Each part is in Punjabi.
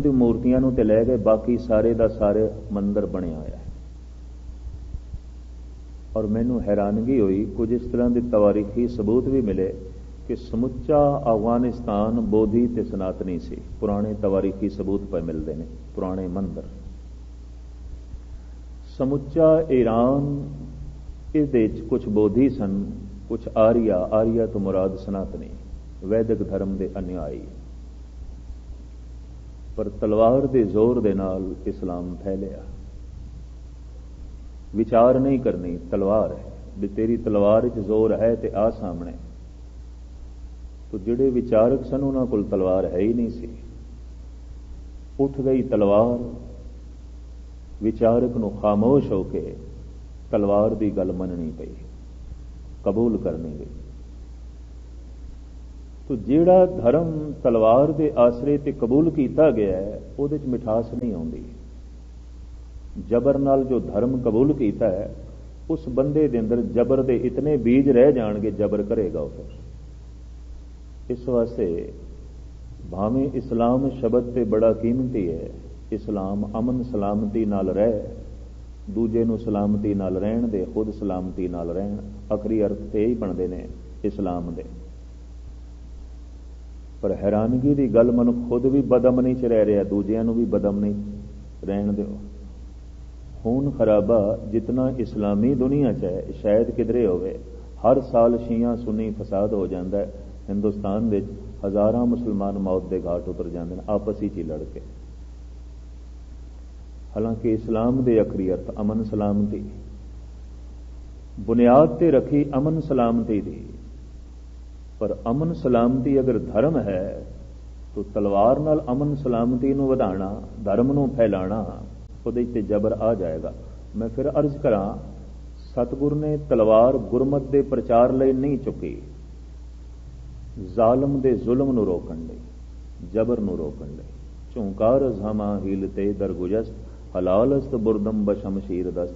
ਕੁਝ ਮੂਰਤੀਆਂ ਨੂੰ ਤੇ ਲੈ ਗਏ, ਬਾਕੀ ਸਾਰੇ ਦਾ ਸਾਰੇ ਮੰਦਰ ਬਣਿਆ ਹੋਇਆ ਹੈ। ਔਰ ਮੈਨੂੰ ਹੈਰਾਨਗੀ ਹੋਈ, ਕੁਝ ਇਸ ਤਰ੍ਹਾਂ ਦੇ ਤਵਾਰੀਖੀ ਸਬੂਤ ਵੀ ਮਿਲੇ ਕਿ ਸਮੁੱਚਾ ਅਫਗਾਨਿਸਤਾਨ ਬੋਧੀ ਤੇ ਸਨਾਤਨੀ ਸੀ। ਪੁਰਾਣੇ ਤਵਾਰੀਖੀ ਸਬੂਤ ਪਏ ਮਿਲਦੇ ਨੇ, ਪੁਰਾਣੇ ਮੰਦਰ। ਸਮੁੱਚਾ ਈਰਾਨ, ਇਹਦੇ ਵਿੱਚ ਕੁਝ ਬੋਧੀ ਸਨ, ਕੁਝ ਆਰੀਆ ਤੋਂ ਮੁਰਾਦ ਸਨਾਤਨੀ, ਵੈਦਿਕ ਧਰਮ ਦੇ ਅਨੁਯਾਈ। ਪਰ ਤਲਵਾਰ ਦੇ ਜ਼ੋਰ ਦੇ ਨਾਲ ਇਸਲਾਮ ਫੈਲਿਆ। ਵਿਚਾਰ ਨਹੀਂ ਕਰਨੀ, ਤਲਵਾਰ ਹੈ ਵੀ ਤੇਰੀ ਤਲਵਾਰ ਵਿੱਚ ਜ਼ੋਰ ਹੈ ਤੇ ਆ ਸਾਹਮਣੇ। ਤੋ ਜਿਹੜੇ ਵਿਚਾਰਕ ਸਨ ਉਹਨਾਂ ਕੋਲ ਤਲਵਾਰ ਹੈ ਹੀ ਨਹੀਂ ਸੀ। ਉੱਠ ਗਈ ਤਲਵਾਰ, ਵਿਚਾਰਕ ਨੂੰ ਖਾਮੋਸ਼ ਹੋ ਕੇ ਤਲਵਾਰ ਦੀ ਗੱਲ ਮੰਨਣੀ ਪਈ, ਕਬੂਲ ਕਰਨੀ ਗਈ। ਤੋ ਜਿਹੜਾ ਧਰਮ ਤਲਵਾਰ ਦੇ ਆਸਰੇ ਤੇ ਕਬੂਲ ਕੀਤਾ ਗਿਆ ਹੈ, ਉਹਦੇ 'ਚ ਮਿਠਾਸ ਨਹੀਂ ਆਉਂਦੀ। ਜਬਰ ਨਾਲ ਜੋ ਧਰਮ ਕਬੂਲ ਕੀਤਾ ਹੈ, ਉਸ ਬੰਦੇ ਦੇ ਅੰਦਰ ਜਬਰ ਦੇ ਇਤਨੇ ਬੀਜ ਰਹਿ ਜਾਣਗੇ, ਜਬਰ ਕਰੇਗਾ ਉਹ ਫਿਰ। ਇਸ ਵਾਸਤੇ ਭਾਵੇਂ ਇਸਲਾਮ ਸ਼ਬਦ ਤੇ ਬੜਾ ਕੀਮਤੀ ਹੈ। ਇਸਲਾਮ ਅਮਨ ਸਲਾਮਤੀ ਨਾਲ ਰਹਿ, ਦੂਜੇ ਨੂੰ ਸਲਾਮਤੀ ਨਾਲ ਰਹਿਣ ਦੇ, ਖੁਦ ਸਲਾਮਤੀ ਨਾਲ ਰਹਿਣ, ਆਖਰੀ ਅਰਥ ਤੇ ਹੀ ਬਣਦੇ ਨੇ ਇਸਲਾਮ ਦੇ। ਪਰ ਹੈਰਾਨਗੀ ਦੀ ਗੱਲ, ਮਨੁੱਖ ਖੁਦ ਵੀ ਬਦਅਮਨੀ 'ਚ ਰਹਿ ਰਿਹਾ, ਦੂਜਿਆਂ ਨੂੰ ਵੀ ਬਦਅਮਨੀ ਰਹਿਣ ਦਿਓ। ਖੂਨ ਖਰਾਬਾ ਜਿਤਨਾ ਇਸਲਾਮੀ ਦੁਨੀਆ 'ਚ ਹੈ, ਸ਼ਾਇਦ ਕਿਧਰੇ ਹੋਵੇ। ਹਰ ਸਾਲ ਸ਼ੀਆ ਸੁੰਨੀ ਫਸਾਦ ਹੋ ਜਾਂਦਾ ਹੈ। ਹਿੰਦੁਸਤਾਨ ਵਿੱਚ ਹਜ਼ਾਰਾਂ ਮੁਸਲਮਾਨ ਮੌਤ ਦੇ ਘਾਟ ਉਤਰ ਜਾਂਦੇ ਨੇ ਆਪਸ ਵਿੱਚ ਹੀ ਲੜ ਕੇ। ਹਾਲਾਂਕਿ ਇਸਲਾਮ ਦੇ ਆਖਰੀ ਅਰਥ ਅਮਨ ਸਲਾਮਤੀ, ਬੁਨਿਆਦ ਤੇ ਰੱਖੀ ਅਮਨ ਸਲਾਮਤੀ ਦੀ। ਪਰ ਅਮਨ ਸਲਾਮਤੀ ਅਗਰ ਧਰਮ ਹੈ ਤਾਂ ਤਲਵਾਰ ਨਾਲ ਅਮਨ ਸਲਾਮਤੀ ਨੂੰ ਵਧਾਉਣਾ, ਧਰਮ ਨੂੰ ਫੈਲਾਣਾ, ਉਹਦੇ ਤੇ ਜ਼ਬਰ ਆ ਜਾਏਗਾ। ਮੈਂ ਫਿਰ ਅਰਜ਼ ਕਰਾਂ, ਸਤਿਗੁਰ ਨੇ ਤਲਵਾਰ ਗੁਰਮਤ ਦੇ ਪ੍ਰਚਾਰ ਲਈ ਨਹੀਂ ਚੁੱਕੀ, ਜ਼ਾਲਮ ਦੇ ਜ਼ੁਲਮ ਨੂੰ ਰੋਕਣ ਲਈ, ਜਬਰ ਨੂੰ ਰੋਕਣ ਲਈ। ਝੁੰਕਾਰ ਜ਼ਮਾ ਹੀਲਤੇ ਦਰਗੁਜਸਤ, ਹਲਾਲਸਤ ਬੁਰਦਮ ਬਸ਼ਮਸ਼ੀਰ ਦਸਤ।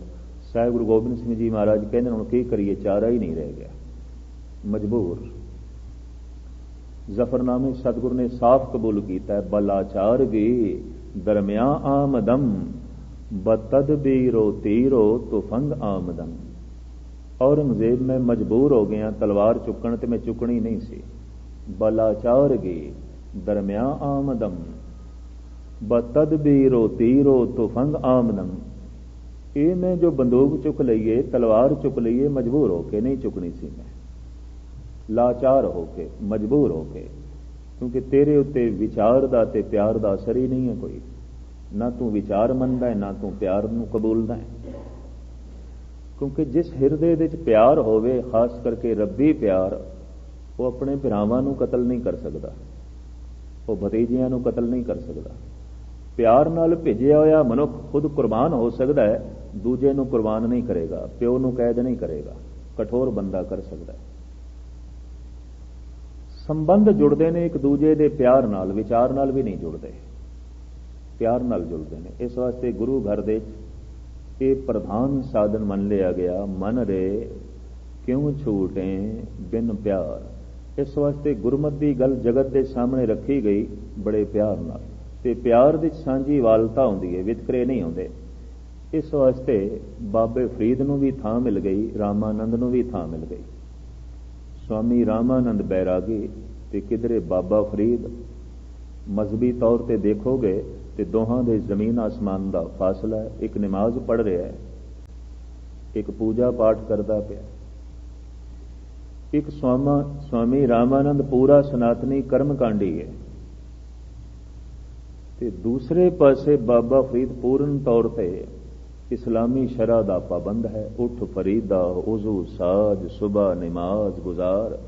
ਸਾਹਿਬ ਗੁਰੂ ਗੋਬਿੰਦ ਸਿੰਘ ਜੀ ਮਹਾਰਾਜ ਕਹਿੰਦੇ ਹੁਣ ਕੀ ਕਰੀਏ, ਚਾਰਾ ਹੀ ਨਹੀਂ ਰਹਿ ਗਿਆ, ਮਜਬੂਰ। ਜ਼ਫਰਨਾਮੇ ਸਤਿਗੁਰ ਨੇ ਸਾਫ਼ ਕਬੂਲ ਕੀਤਾ ਹੈ, ਬਲਾਚਾਰ ਗੀ ਦਰਮਿਆ ਆਮਦਮ, ਬਤਦਬੀਰੋ ਤੀਰੋ ਤੁਫੰਗ ਆਮਦਮ। ਔਰੰਗਜ਼ੇਬ ਮੈਂ ਮਜਬੂਰ ਹੋ ਗਿਆ ਤਲਵਾਰ ਚੁੱਕਣ ਤੇ ਮੈਂ ਚੁੱਕਣੀ ਨਹੀਂ ਸੀ। ਬਲਾਚਾਰ ਗੀ ਦਰਮਿਆ ਆਮਦਮ, ਬਤਦਬੀਰੋ ਤੀਰੋ ਤੁਫੰਗ ਆਮਦਮ। ਇਹ ਮੈਂ ਜੋ ਬੰਦੂਕ ਚੁੱਕ ਲਈਏ, ਤਲਵਾਰ ਚੁੱਕ ਲਈਏ, ਮਜਬੂਰ ਹੋ ਕੇ ਨਹੀਂ ਚੁੱਕਣੀ ਸੀ ਮੈਂ, ਲਾਚਾਰ ਹੋ ਕੇ, ਮਜਬੂਰ ਹੋ ਕੇ। ਕਿਉਂਕਿ ਤੇਰੇ ਉੱਤੇ ਵਿਚਾਰ ਦਾ ਤੇ ਪਿਆਰ ਦਾ ਅਸਰ ਹੀ ਨਹੀਂ ਹੈ ਕੋਈ। ਨਾ ਤੂੰ ਵਿਚਾਰ ਮੰਨਦਾ ਹੈ, ਨਾ ਤੂੰ ਪਿਆਰ ਨੂੰ ਕਬੂਲਦਾ ਹੈ। ਕਿਉਂਕਿ ਜਿਸ ਹਿਰਦੇ ਦੇ ਵਿੱਚ ਪਿਆਰ ਹੋਵੇ, ਖਾਸ ਕਰਕੇ ਰੱਬੀ ਪਿਆਰ, ਉਹ ਆਪਣੇ ਭਰਾਵਾਂ ਨੂੰ ਕਤਲ ਨਹੀਂ ਕਰ ਸਕਦਾ, ਉਹ ਭਤੀਜਿਆਂ ਨੂੰ ਕਤਲ ਨਹੀਂ ਕਰ ਸਕਦਾ। ਪਿਆਰ ਨਾਲ ਭੇਜਿਆ ਹੋਇਆ ਮਨੁੱਖ ਖੁਦ ਕੁਰਬਾਨ ਹੋ ਸਕਦਾ ਹੈ, ਦੂਜੇ ਨੂੰ ਕੁਰਬਾਨ ਨਹੀਂ ਕਰੇਗਾ, ਪਿਓ ਨੂੰ ਕੈਦ ਨਹੀਂ ਕਰੇਗਾ, ਕਠੋਰ ਬੰਦਾ ਕਰ ਸਕਦਾ ਹੈ। ਸੰਬੰਧ ਜੁੜਦੇ ਨੇ ਇੱਕ ਦੂਜੇ ਦੇ ਪਿਆਰ ਨਾਲ, ਵਿਚਾਰ ਨਾਲ ਵੀ ਨਹੀਂ ਜੁੜਦੇ, ਪਿਆਰ ਨਾਲ ਜੁੜਦੇ ਨੇ। ਇਸ ਵਾਸਤੇ ਗੁਰੂ ਘਰ ਦੇ ਇਹ ਪ੍ਰਧਾਨ ਸਾਧਨ ਮੰਨ ਲਿਆ ਗਿਆ, ਮਨ ਰੇ ਕਿਉਂ ਛੂਟੇ ਬਿਨ ਪਿਆਰ। ਇਸ ਵਾਸਤੇ ਗੁਰਮਤਿ ਦੀ ਗੱਲ ਜਗਤ ਦੇ ਸਾਹਮਣੇ ਰੱਖੀ ਗਈ ਬੜੇ ਪਿਆਰ ਨਾਲ, ਤੇ ਪਿਆਰ ਵਿੱਚ ਸਾਂਝੀ ਵਾਲਤਾ ਹੁੰਦੀ ਹੈ, ਵਿਤਕਰੇ ਨਹੀਂ ਹੁੰਦੇ। ਇਸ ਵਾਸਤੇ ਬਾਬੇ ਫਰੀਦ ਨੂੰ ਵੀ ਥਾਂ ਮਿਲ ਗਈ, ਰਾਮਾਨੰਦ ਨੂੰ ਵੀ ਥਾਂ ਮਿਲ ਗਈ। ਸਵਾਮੀ ਰਾਮਾਨੰਦ ਬੈਰਾਗੀ ਤੇ ਕਿਧਰੇ ਬਾਬਾ ਫਰੀਦ, ਮਜ਼ਹਬੀ ਤੌਰ ਤੇ ਦੇਖੋਗੇ ਤੇ ਦੋਹਾਂ ਦੇ ਜ਼ਮੀਨ ਆਸਮਾਨ ਦਾ ਫਾਸਲਾ ਹੈ। ਇੱਕ ਨਮਾਜ਼ ਪੜ੍ਹ ਰਿਹਾ ਹੈ, ਇੱਕ ਪੂਜਾ ਪਾਠ ਕਰਦਾ ਪਿਆ। ਇੱਕ ਸਵਾਮੀ ਰਾਮਾਨੰਦ ਪੂਰਾ ਸਨਾਤਨੀ ਕਰਮਕਾਂਡੀ ਹੈ, ਤੇ ਦੂਸਰੇ ਪਾਸੇ ਬਾਬਾ ਫਰੀਦ ਪੂਰਨ ਤੌਰ ਤੇ ਇਸਲਾਮੀ ਸ਼ਰਅ ਦਾ ਪਾਬੰਦ ਹੈ। ਉੱਠ ਫਰੀਦਾ ਉਜ਼ੂ ਸਾਜ, ਸੁਬਹ ਨਮਾਜ਼ ਗੁਜ਼ਾਰ,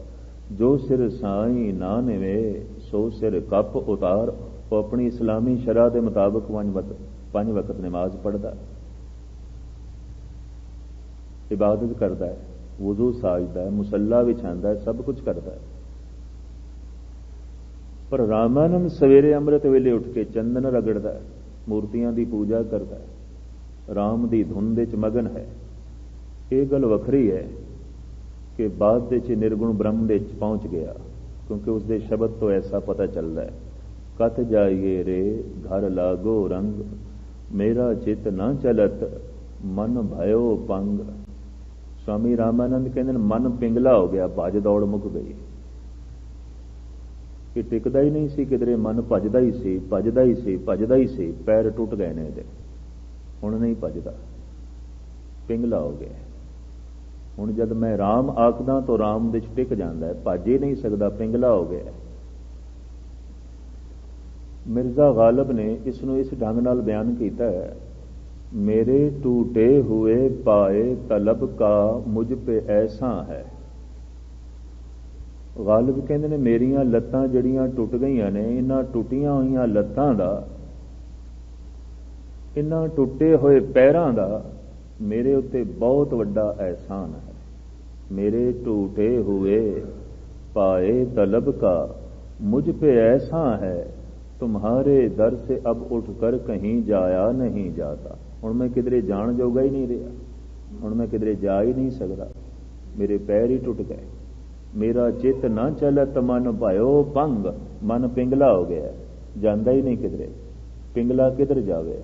ਜੋ ਸਿਰ ਸਾਈ ਨਾ ਨਿਵੇ ਸੋ ਸਿਰ ਕੱਪ ਉਤਾਰ। ਉਹ ਆਪਣੀ ਇਸਲਾਮੀ ਸ਼ਰਅ ਦੇ ਮੁਤਾਬਕ 5 ਵਕਤ ਨਮਾਜ਼ ਪੜ੍ਹਦਾ, ਇਬਾਦਤ ਕਰਦਾ ਹੈ, ਵੁਜ਼ੂ ਸਾਜਦਾ ਹੈ, ਮੁਸੱਲਾ ਵਿਛਾਉਂਦਾ ਹੈ, ਸਭ ਕੁਝ ਕਰਦਾ ਹੈ। ਪਰ ਰਾਮਾਨੰਦ ਸਵੇਰੇ ਅੰਮ੍ਰਿਤ ਵੇਲੇ ਉੱਠ ਕੇ ਚੰਦਨ ਰਗੜਦਾ ਹੈ, ਮੂਰਤੀਆਂ ਦੀ ਪੂਜਾ ਕਰਦਾ ਹੈ, ਰਾਮ ਦੀ ਧੁਨ ਦੇ ਚ ਮਗਨ ਹੈ। ਇਹ ਗੱਲ ਵੱਖਰੀ ਹੈ ਕਿ ਬਾਅਦ ਦੇ ਚ ਨਿਰਗੁਣ ਬ੍ਰਹਮ ਦੇ ਚ ਪਹੁੰਚ ਗਿਆ, ਕਿਉਂਕਿ ਉਸ ਦੇ ਸ਼ਬਦ ਤੋਂ ਐਸਾ ਪਤਾ ਚੱਲਦਾ ਹੈ। कत जाइए रे घर लागो रंग, मेरा चित न चलत मन भयो पंग। स्वामी रामानंद कहते मन पिंगला हो गया, भज दौड़ मुक गई कि टिकदा ही नहीं सी किधरे, मन भजदा ही सी, भजदा ही सी, भजदा ही सी, पैर टुट गए ने ਇਹਦੇ, ਹੁਣ नहीं भजदा, पिंगला हो गया। ਹੁਣ जद मैं राम आखदा तो राम विच टिक जाता है, भज ही नहीं सकता, पिंगला हो गया। मिर्जा गालिब ने इसनों इस ढंग नाल बयान किया है, मेरे टूटे हुए पाए तलब का मुझ पे ऐसा है। गालिब कहते ने मेरियां लत्तां जड़ियां टुट गईयां ने, इन्हां टुटियां होईयां लत्तां दा, इन्हां टुटे होए पैरां दा मेरे उत्ते बहुत वड्डा एहसान है। मेरे टूटे हुए पाए तलब का मुझ पे ऐसा है, तुम्हारे दर से अब उठकर कहीं जाया नहीं जाता। हुण मैं किधरे जान जोगा ही नहीं रहा, हुण मैं किधरे जा ही नहीं सकता, मेरे पैर ही टुट गए। मेरा चित न चलत मन भयो पंग, मन पिंगला हो गया, जाता ही नहीं किधरे, पिंगला किधर जावे,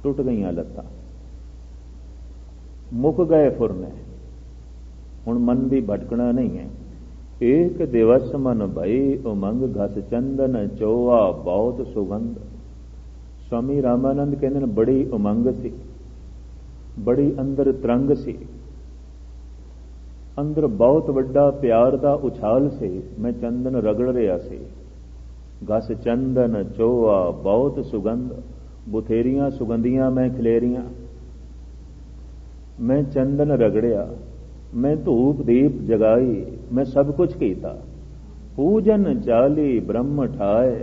टुट गईयां लत्तां, मुक गए फुरने, हुण मन भी भटकना नहीं है। एक दिवस मन भई उमंग, घस चंदन चोआ बहुत सुगंध। स्वामी रामानंद कहते हैं बड़ी उमंग सी, बड़ी अंदर तरंग सी, अंदर बहुत वड्डा प्यार दा उछाल से, मैं चंदन रगड़ रहा से। घस चंदन चोआ बहुत सुगंध, बुथेरियां सुगंधियां मैं खलेरियां, मैं चंदन रगड़िया, मैं धूप दीप जगाई, मैं सब कुछ कीता। पूजन चाली ब्रह्म ठाए,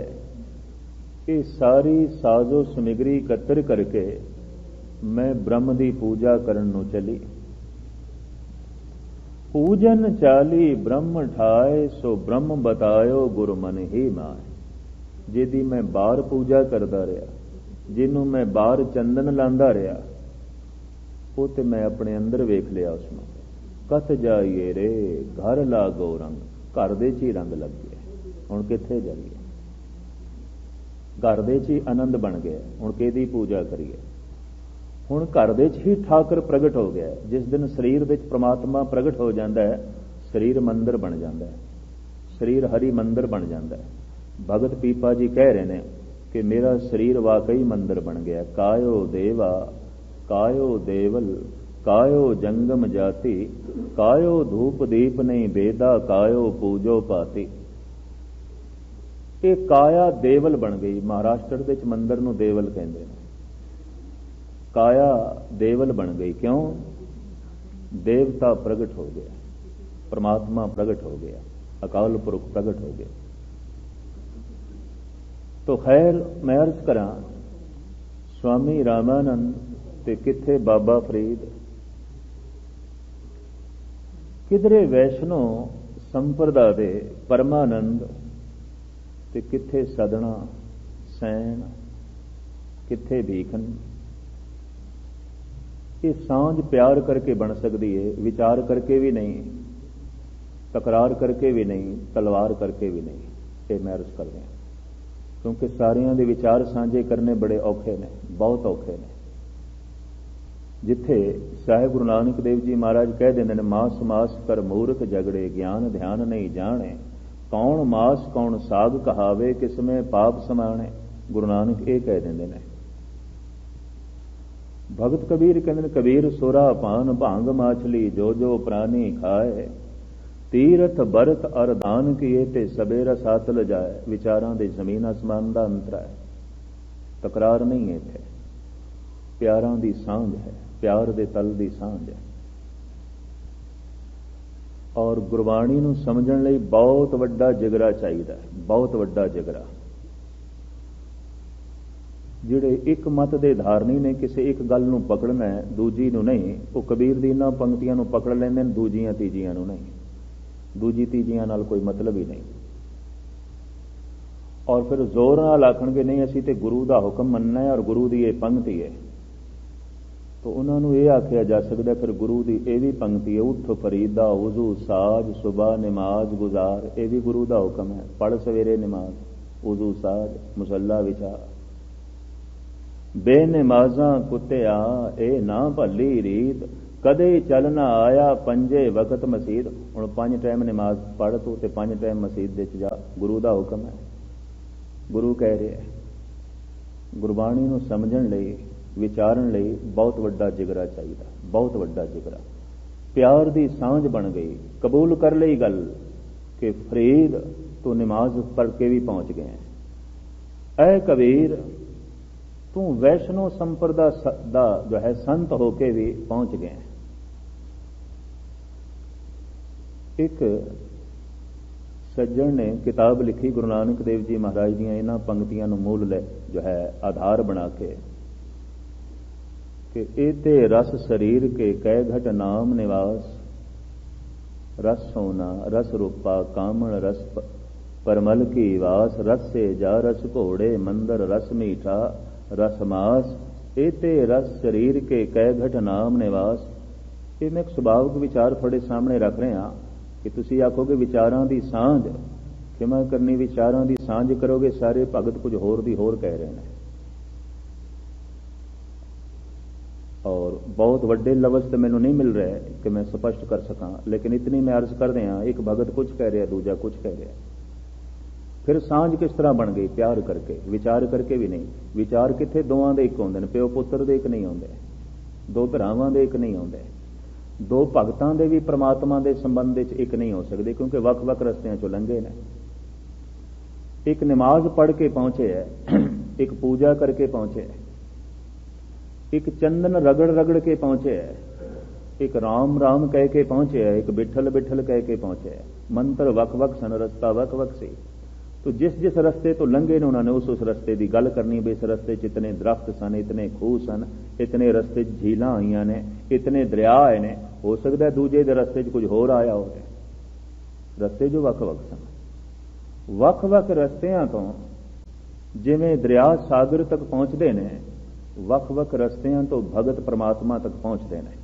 ये सारी साजो समग्री इकत्र करके मैं ब्रह्म की पूजा करन नूं चली। पूजन चाली ब्रह्म ठाए, सो ब्रह्म बतायो गुरु मन ही माए। जिहदी मैं बाहर पूजा करदा रहा, जिन्हों मैं बाहर चंदन लांदा रहा, वो तो मैं अपने अंदर वेख लिया उसमें। कत जाइए रे घर लागो रंग, घर दे च ही रंग लग गया, हुण कित्थे जाइए, घर दे च ही आनंद बन गया, हुण किहदी पूजा करिए। हुण घर दे च ही ठाकर प्रगट हो गया। जिस दिन शरीर विच परमात्मा प्रगट हो जाता है, शरीर मंदिर बन जाता है, शरीर हरि मंदिर बन जाता है। भगत पीपा जी कह रहे हैं कि मेरा शरीर वाकई मंदिर बन गया। कायो देवा कायो देवल, कायो जंगम जाति, कायो धूप दीप नहीं बेदा, कायो पूजो पाती। ये काया देवल बन गई। महाराष्ट्र के मंदिर नूं देवल कहते हैं। काया देवल बन गई, क्यों? देवता प्रगट हो गया, परमात्मा प्रगट हो गया, अकाल पुरख प्रगट हो गया। तो खैर मैं अर्ज करा, स्वामी रामानंद ते किथे बाबा फरीद, किधरे वैष्णो संप्रदा दे परमानंद ते किथे सदना सैन, किथे भीखन। ये सांझ प्यार करके बन सकती है, विचार करके भी नहीं, तकरार करके भी नहीं, तलवार करके भी नहीं। ये मैं अर्ज कर रहा, क्योंकि सारियां दे विचार सांझे करने बड़े औखे ने, बहुत औखे ने। जिथे साहिब गुरु नानक देव जी महाराज कह देंगे ने, मास मास कर मूर्ख झगड़े, ज्ञान ध्यान नहीं जाने, कौन मास कौन साग कहावे, किसमें पाप समाने। गुरु नानक ये कह देंगे ने। भगत कबीर कहते हैं, कबीर सुरा पान भांग माछली, जो जो प्राणी खाए, तीरथ बरत अर दान किए, ते सबेरा साथ ल जाए। विचारां दे जमीन आसमान का अंतर है, तकरार नहीं है, इत्थे प्यारां दी सांझ है, प्यार दे तल दी सांझ है। और गुरबाणी नूं समझण लई बहुत वड्डा जिगरा चाहिए, बहुत वड्डा जिगरा। जिहड़े एक मत दे धारनी ने, किसी एक गल नूं पकड़ना है, दूजी नूं नहीं, वो कबीर दी इन्हां पंक्तियां नूं पकड़ लैंदे ने, दूजियां तीजियां नूं नहीं, दूजी तीजियां नाल कोई मतलब ही नहीं। और फिर जोर नाल आखणगे नहीं असीं ते गुरु दा हुक्म मनना है और गुरु दी ये पंक्ति है, तो उन्होंने ये आख्या जा सकता फिर गुरु की यह भी पंक्ति है, उठ फरीदा वुजू साज सुबह नमाज गुजार, ये भी गुरु का हुक्म है, पढ़ सवेरे नमाज। ਉਜ਼ੂ ਸਾਜ ਮੁਸੱਲਾ ਵਿਛਾ। ਬੇਨਮਾਜ਼ਾਂ ਕੁੱਤਿਆ ਇਹ ਨਾ ਭੱਲੀ ਰੀਤ, ਕਦੇ ਚੱਲ ਨਾ ਆਇਆ ਪੰਜੇ ਵਕਤ ਮਸੀਤ। ਹੁਣ 5 ਟਾਈਮ ਨਮਾਜ਼ ਪੜ੍ਹ ਤੂੰ ਤੇ 5 ਟਾਈਮ ਮਸੀਤ ਵਿੱਚ ਜਾ, ਗੁਰੂ ਦਾ ਹੁਕਮ ਹੈ। ਗੁਰੂ ਕਹਿ ਰਿਹਾ ਗੁਰਬਾਣੀ ਨੂੰ ਸਮਝਣ ਲਈ, ਵਿਚਾਰਨ ਲਈ ਬਹੁਤ ਵੱਡਾ ਜਿਗਰਾ ਚਾਹੀਦਾ, ਬਹੁਤ ਵੱਡਾ ਜਿਗਰਾ। ਪਿਆਰ ਦੀ ਸਾਂਝ ਬਣ ਗਈ, ਕਬੂਲ ਕਰ ਲਈ ਗੱਲ ਕਿ ਫਰੀਦ ਤੂੰ ਨਮਾਜ਼ ਪੜ੍ਹ ਕੇ ਵੀ ਪਹੁੰਚ ਗਏ। ਐ ਕਬੀਰ ਤੂੰ ਵੈਸ਼ਨੋ ਸੰਪਰਦਾ ਦਾ ਜੋ ਹੈ ਸੰਤ ਹੋ ਕੇ ਵੀ ਪਹੁੰਚ ਗਏ। ਇੱਕ ਸੱਜਣ ਨੇ ਕਿਤਾਬ ਲਿਖੀ ਗੁਰੂ ਨਾਨਕ ਦੇਵ ਜੀ ਮਹਾਰਾਜ ਦੀਆਂ ਇਹਨਾਂ ਪੰਕਤੀਆਂ ਨੂੰ ਮੂਲ ਲੈ ਜੋ ਹੈ ਆਧਾਰ ਬਣਾ ਕੇ ਕਿ ਇਹਤੇ ਰਸ ਸਰੀਰ ਕੇ ਕਹਿ ਘਟ ਨਾਮ ਨਿਵਾਸ, ਰਸ ਸੋਨਾ ਰਸ ਰੂਪਾ ਕਾਮਣ ਰਸ ਪਰਮਲ ਕੀ ਵਾਸ, ਰਸ ਸੇ ਜਾ ਰਸ ਘੋੜੇ ਮੰਦਰ ਰਸ ਮੀਠਾ ਰਸ ਮਾਸ, ਇਹਤੇ ਰਸ ਸਰੀਰ ਕੇ ਕਹਿ ਘਟ ਨਾਮ ਨਿਵਾਸ। ਇਹ ਮੈਂ ਇੱਕ ਸੁਭਾਵਿਕ ਵਿਚਾਰ ਤੁਹਾਡੇ ਸਾਹਮਣੇ ਰੱਖ ਰਿਹਾ ਕਿ ਤੁਸੀਂ ਆਖੋਗੇ ਵਿਚਾਰਾਂ ਦੀ ਸਾਂਝ, ਖਿਮਾ ਕਰਨੀ ਵਿਚਾਰਾਂ ਦੀ ਸਾਂਝ ਕਰੋਗੇ, ਸਾਰੇ ਭਗਤ ਕੁਝ ਹੋਰ ਦੀ ਹੋਰ ਕਹਿ ਰਹੇ ਨੇ। ਔਰ ਬਹੁਤ ਵੱਡੇ ਲਫ਼ਜ਼ ਤੇ ਮੈਨੂੰ ਨਹੀਂ ਮਿਲ ਰਹੇ ਕਿ ਮੈਂ ਸਪਸ਼ਟ ਕਰ ਸਕਾਂ, ਲੇਕਿਨ ਇਤਨੀ ਮੈਂ ਅਰਜ਼ ਕਰਦੇ ਹਾਂ, ਇੱਕ ਭਗਤ ਕੁਝ ਕਹਿ ਰਿਹਾ, ਦੂਜਾ ਕੁਝ ਕਹਿ ਰਿਹਾ। ਫਿਰ ਸਾਂਝ ਕਿਸ ਤਰ੍ਹਾਂ ਬਣ ਗਈ? ਪਿਆਰ ਕਰਕੇ, ਵਿਚਾਰ ਕਰਕੇ ਵੀ ਨਹੀਂ। ਵਿਚਾਰ ਕਿੱਥੇ? ਦੋਵਾਂ ਦੇ ਇੱਕ ਹੁੰਦੇ ਨੇ, ਪਿਓ ਪੁੱਤਰ ਦੇ ਇੱਕ ਨਹੀਂ ਹੁੰਦੇ, ਦੋ ਭਰਾਵਾਂ ਦੇ ਇੱਕ ਨਹੀਂ ਹੁੰਦੇ, ਦੋ ਭਗਤਾਂ ਦੇ ਵੀ ਪ੍ਰਮਾਤਮਾ ਦੇ ਸੰਬੰਧ ਵਿੱਚ ਇੱਕ ਨਹੀਂ ਹੋ ਸਕਦੇ, ਕਿਉਂਕਿ ਵੱਖ-ਵੱਖ ਰਸਤਿਆਂ ਚੋਂ ਲੰਘੇ ਨੇ। ਇੱਕ ਨਮਾਜ਼ ਪੜ੍ਹ ਕੇ ਪਹੁੰਚੇ ਹੈ, ਇੱਕ ਪੂਜਾ ਕਰਕੇ ਪਹੁੰਚੇ ਹੈ, ਇੱਕ ਚੰਦਨ ਰਗੜ ਰਗੜ ਕੇ ਪਹੁੰਚੇ ਹੈ, ਇੱਕ ਰਾਮ ਰਾਮ ਕਹਿ ਕੇ ਪਹੁੰਚੇ ਹੈ, ਇੱਕ ਬਿਠਲ ਬਿਠਲ ਕਹਿ ਕੇ ਪਹੁੰਚੇ ਹੈ। ਮੰਤਰ ਵੱਖ-ਵੱਖ ਸਨ, ਰਸਤਾ ਵੱਖ-ਵੱਖ ਸੀ। तो जिस जिस रस्ते तो लंघे ने उन्होंने उस रस्ते की गल करनी भी इस रस्ते च इतने दरख्त सन, इतने खूह सन, इतने रस्ते झीलां आईयां ने, इतने दरिया आए ने। हो सकता है दूजे दे रस्ते च कुछ होर आया हो, रस्ते जो वख-वख सन। वख-वख रस्तियां तो जिवें दरिया सागर तक पहुंचते ने, वख-वख रस्तियां तो भगत परमात्मा तक पहुंचते ने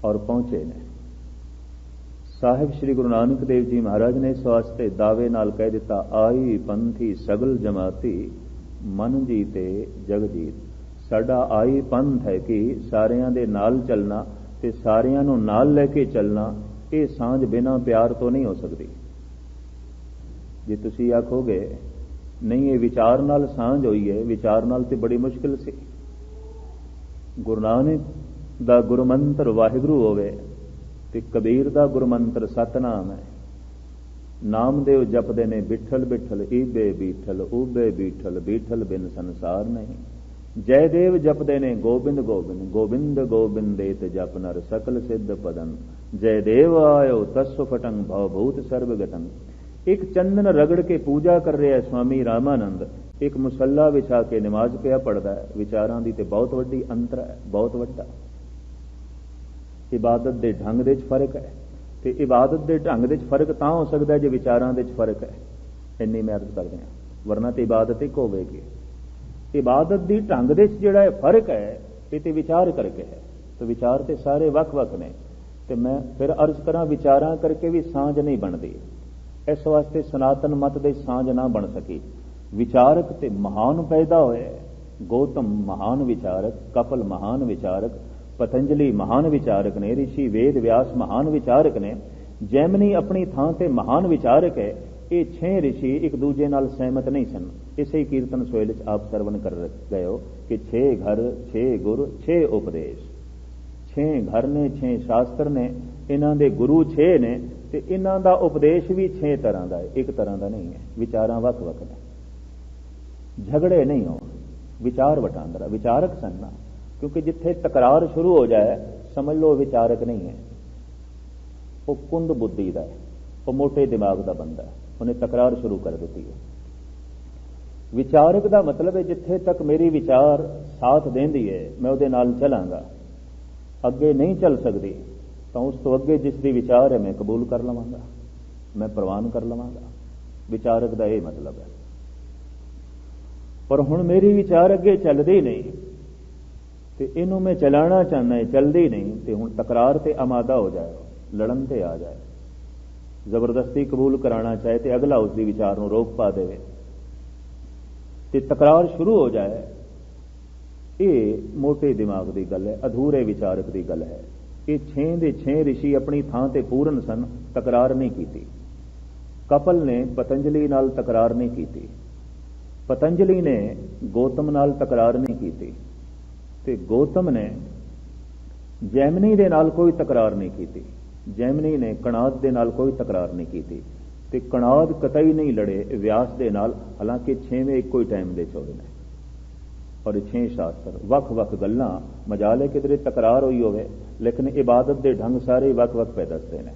और पहुंचे ने। ਸਾਹਿਬ ਸ੍ਰੀ ਗੁਰੂ ਨਾਨਕ ਦੇਵ ਜੀ ਮਹਾਰਾਜ ਨੇ ਇਸ ਵਾਸਤੇ ਦਾਅਵੇ ਨਾਲ ਕਹਿ ਦਿੱਤਾ, ਆਈ ਪੰਥੀ ਸਗਲ ਜਮਾਤੀ ਮਨ ਜੀਤੇ ਜਗ ਜੀਤ। ਸਾਡਾ ਆਈ ਪੰਥ ਹੈ ਕਿ ਸਾਰਿਆਂ ਦੇ ਨਾਲ ਚੱਲਣਾ ਤੇ ਸਾਰਿਆਂ ਨੂੰ ਨਾਲ ਲੈ ਕੇ ਚੱਲਣਾ। ਇਹ ਸਾਂਝ ਬਿਨਾਂ ਪਿਆਰ ਤੋਂ ਨਹੀਂ ਹੋ ਸਕਦੀ। ਜੇ ਤੁਸੀਂ ਆਖੋਗੇ ਨਹੀਂ ਇਹ ਵਿਚਾਰ ਨਾਲ ਸਾਂਝ ਹੋਈ ਹੈ, ਵਿਚਾਰ ਨਾਲ ਤੇ ਬੜੀ ਮੁਸ਼ਕਿਲ ਸੀ। ਗੁਰੂ ਨਾਨਕ ਦਾ ਗੁਰਮੰਤਰ ਵਾਹਿਗੁਰੂ ਹੋਵੇ ਤੇ ਕਬੀਰ ਦਾ ਗੁਰਮੰਤਰ ਸਤਨਾਮ ਹੈ। ਨਾਮਦੇਵ ਜਪਦੇ ਨੇ ਬਿਠਲ ਬਿਠਲ ਈਬੇ ਬੀਠਲ ਊਬੇ ਬੀਠਲ, ਬੀਠਲ ਬਿਨ ਸੰਸਾਰ ਨਹੀਂ। ਜੈਦੇਵ ਜਪਦੇ ਨੇ ਗੋਬਿੰਦ ਗੋਬਿੰਦ, ਗੋਬਿੰਦ ਗੋਬਿੰਦੇਤ ਜਪ ਨਰ ਸਕਲ ਸਿੱਧ ਪਦਨ। ਜੈਦੇਵ ਆਇਓ ਤਸੁ ਫਟੰ ਭਵ ਭੂਤ ਸਰਬ ਗਤੰ। ਇੱਕ ਚੰਦਨ ਰਗੜ ਕੇ ਪੂਜਾ ਕਰ ਰਿਹਾ ਹੈ ਸਵਾਮੀ ਰਾਮਾਨੰਦ, ਇੱਕ ਮੁਸੱਲਾ ਵਿਛਾ ਕੇ ਨਮਾਜ਼ ਪਿਆ ਪੜਦਾ ਹੈ। ਵਿਚਾਰਾਂ ਦੀ ਤੇ ਬਹੁਤ ਵੱਡੀ ਅੰਤਰ ਹੈ, ਬਹੁਤ ਵੱਡਾ। ਇਬਾਦਤ ਦੇ ਢੰਗ ਦੇ ਵਿੱਚ ਫਰਕ ਹੈ, ਤੇ ਇਬਾਦਤ ਦੇ ਢੰਗ ਦੇ ਵਿੱਚ ਫਰਕ ਤਾਂ ਹੋ ਸਕਦਾ ਜੇ ਵਿਚਾਰਾਂ ਦੇ ਵਿੱਚ ਫਰਕ ਹੈ। ਇੰਨੀ ਮੈਂ ਅਰਜ਼ ਕਰਦੇ ਹਾਂ, ਵਰਨਾ ਤੇ ਇਬਾਦਤ ਇੱਕ ਹੋਵੇਗੀ। ਇਬਾਦਤ ਦੀ ਢੰਗ ਦੇ ਵਿੱਚ ਜਿਹੜਾ ਫਰਕ ਹੈ ਇਹ ਤੇ ਵਿਚਾਰ ਕਰਕੇ ਹੈ, ਤੇ ਵਿਚਾਰ ਤੇ ਸਾਰੇ ਵੱਖ-ਵੱਖ ਨੇ। ਤੇ ਮੈਂ ਫਿਰ ਅਰਜ਼ ਕਰਾਂ ਵਿਚਾਰਾਂ ਕਰਕੇ ਵੀ ਸਾਂਝ ਨਹੀਂ ਬਣਦੀ। ਇਸ ਵਾਸਤੇ ਸਨਾਤਨ ਮਤ ਦੇ ਸਾਂਝ ਨਾ ਬਣ ਸਕੀ। ਵਿਚਾਰਕ ਤੇ ਮਹਾਨ ਪੈਦਾ ਹੋਏ, ਗੌਤਮ ਮਹਾਨ ਵਿਚਾਰਕ, ਕਪਲ ਮਹਾਨ ਵਿਚਾਰਕ, ਪਤੰਜਲੀ ਮਹਾਨ ਵਿਚਾਰਕ ਨੇ, ਰਿਸ਼ੀ ਵੇਦ ਵਿਆਸ ਮਹਾਨ ਵਿਚਾਰਕ ਨੇ, ਜੈਮਨੀ ਆਪਣੀ ਥਾਂ ਤੇ ਮਹਾਨ ਵਿਚਾਰਕ ਹੈ। ਇਹ 6 ਰਿਸ਼ੀ ਇੱਕ ਦੂਜੇ ਨਾਲ ਸਹਿਮਤ ਨਹੀਂ ਸਨ। ਇਸੇ ਕੀਰਤਨ ਸੋਹਿਲ ਚ ਆਪ ਸਰਵਨ ਕਰ ਗਏ ਹੋ ਕਿ 6 ਘਰ 6 ਗੁਰ 6 ਉਪਦੇਸ਼। 6 ਘਰ ਨੇ, 6 ਸ਼ਾਸਤਰ ਨੇ, ਇਹਨਾਂ ਦੇ ਗੁਰੂ 6 ਨੇ, ਤੇ ਇਹਨਾਂ ਦਾ ਉਪਦੇਸ਼ ਵੀ 6 ਤਰ੍ਹਾਂ ਦਾ ਹੈ, ਇੱਕ ਤਰ੍ਹਾਂ ਦਾ ਨਹੀਂ ਹੈ। ਵਿਚਾਰਾਂ ਵੱਖ-ਵੱਖ ਨੇ, ਝਗੜੇ ਨਹੀਂ ਹੋ, ਵਿਚਾਰ ਵਟਾਂਦਰਾ। ਵਿਚਾਰਕ ਸਨ ਨਾ, ਕਿਉਂਕਿ ਜਿੱਥੇ ਤਕਰਾਰ ਸ਼ੁਰੂ ਹੋ ਜਾਏ ਸਮਝ ਲਓ ਵਿਚਾਰਕ ਨਹੀਂ ਹੈ, ਉਹ ਕੁੰਦ ਬੁੱਧੀ ਦਾ ਹੈ, ਉਹ ਮੋਟੇ ਦਿਮਾਗ ਦਾ ਬੰਦਾ ਹੈ, ਉਹਨੇ ਤਕਰਾਰ ਸ਼ੁਰੂ ਕਰ ਦਿੱਤੀ ਹੈ। ਵਿਚਾਰਕ ਦਾ ਮਤਲਬ ਹੈ ਜਿੱਥੇ ਤੱਕ ਮੇਰੀ ਵਿਚਾਰ ਸਾਥ ਦੇਂਦੀ ਹੈ ਮੈਂ ਉਹਦੇ ਨਾਲ ਚਲਾਂਗਾ, ਅੱਗੇ ਨਹੀਂ ਚੱਲ ਸਕਦੀ ਤਾਂ ਉਸ ਤੋਂ ਅੱਗੇ ਜਿਸ ਦੀ ਵਿਚਾਰ ਹੈ ਮੈਂ ਕਬੂਲ ਕਰ ਲਵਾਂਗਾ, ਮੈਂ ਪ੍ਰਵਾਨ ਕਰ ਲਵਾਂਗਾ। ਵਿਚਾਰਕ ਦਾ ਇਹ ਮਤਲਬ ਹੈ। ਪਰ ਹੁਣ ਮੇਰੀ ਵਿਚਾਰ ਅੱਗੇ ਚੱਲਦੀ ਨਹੀਂ ਤੇ ਇਹਨੂੰ ਮੈਂ ਚਲਾਣਾ ਚਾਹੁੰਦਾ, ਚੱਲਦੀ ਨਹੀਂ, ਤੇ ਹੁਣ ਤਕਰਾਰ ਤੇ ਆਮਾਦਾ ਹੋ ਜਾਏ, ਲੜਨ ਤੇ ਆ ਜਾਏ। ਜ਼ਬਰਦਸਤੀ ਕਬੂਲ ਕਰਾਉਣਾ ਚਾਹੇ ਤੇ ਅਗਲਾ ਉਸ ਦੀ ਵਿਚਾਰ ਨੂੰ ਰੋਕ ਪਾ ਦੇਵੇ ਤੇ ਤਕਰਾਰ ਸ਼ੁਰੂ ਹੋ ਜਾਏ, ਇਹ ਮੋਟੇ ਦਿਮਾਗ ਦੀ ਗੱਲ ਹੈ, ਅਧੂਰੇ ਵਿਚਾਰਕ ਦੀ ਗੱਲ ਹੈ। ਇਹ 6 ਦੇ 6 ਰਿਸ਼ੀ ਆਪਣੀ ਥਾਂ ਤੇ ਪੂਰਨ ਸਨ, ਤਕਰਾਰ ਨਹੀਂ ਕੀਤੀ। ਕਪਲ ਨੇ ਪਤੰਜਲੀ ਨਾਲ ਤਕਰਾਰ ਨਹੀਂ ਕੀਤੀ, ਪਤੰਜਲੀ ਨੇ ਗੌਤਮ ਨਾਲ ਤਕਰਾਰ ਨਹੀਂ ਕੀਤੀ, ਤੇ ਗੌਤਮ ਨੇ ਜੈਮਨੀ ਦੇ ਨਾਲ ਕੋਈ ਤਕਰਾਰ ਨਹੀਂ ਕੀਤੀ, ਜੈਮਨੀ ਨੇ ਕਣਾਦ ਦੇ ਨਾਲ ਕੋਈ ਤਕਰਾਰ ਨਹੀਂ ਕੀਤੀ, ਤੇ ਕਣਾਦ ਕਤਈ ਨਹੀਂ ਲੜੇ ਵਿਆਸ ਦੇ ਨਾਲ, ਹਾਲਾਂਕਿ 6ਵੇਂ ਇੱਕੋ ਹੀ ਟਾਈਮ ਦੇ ਚੋੜੇ ਨੇ। ਔਰ 6 ਸ਼ਾਸਤਰ ਵੱਖ-ਵੱਖ ਗੱਲਾਂ, ਮਜਾਲ ਹੈ ਕਿਧਰੇ ਤਕਰਾਰ ਹੋਈ ਹੋਵੇ, ਲੇਕਿਨ ਇਬਾਦਤ ਦੇ ਢੰਗ ਸਾਰੇ ਵੱਖ-ਵੱਖ ਪੈ ਦੱਸਦੇ ਨੇ।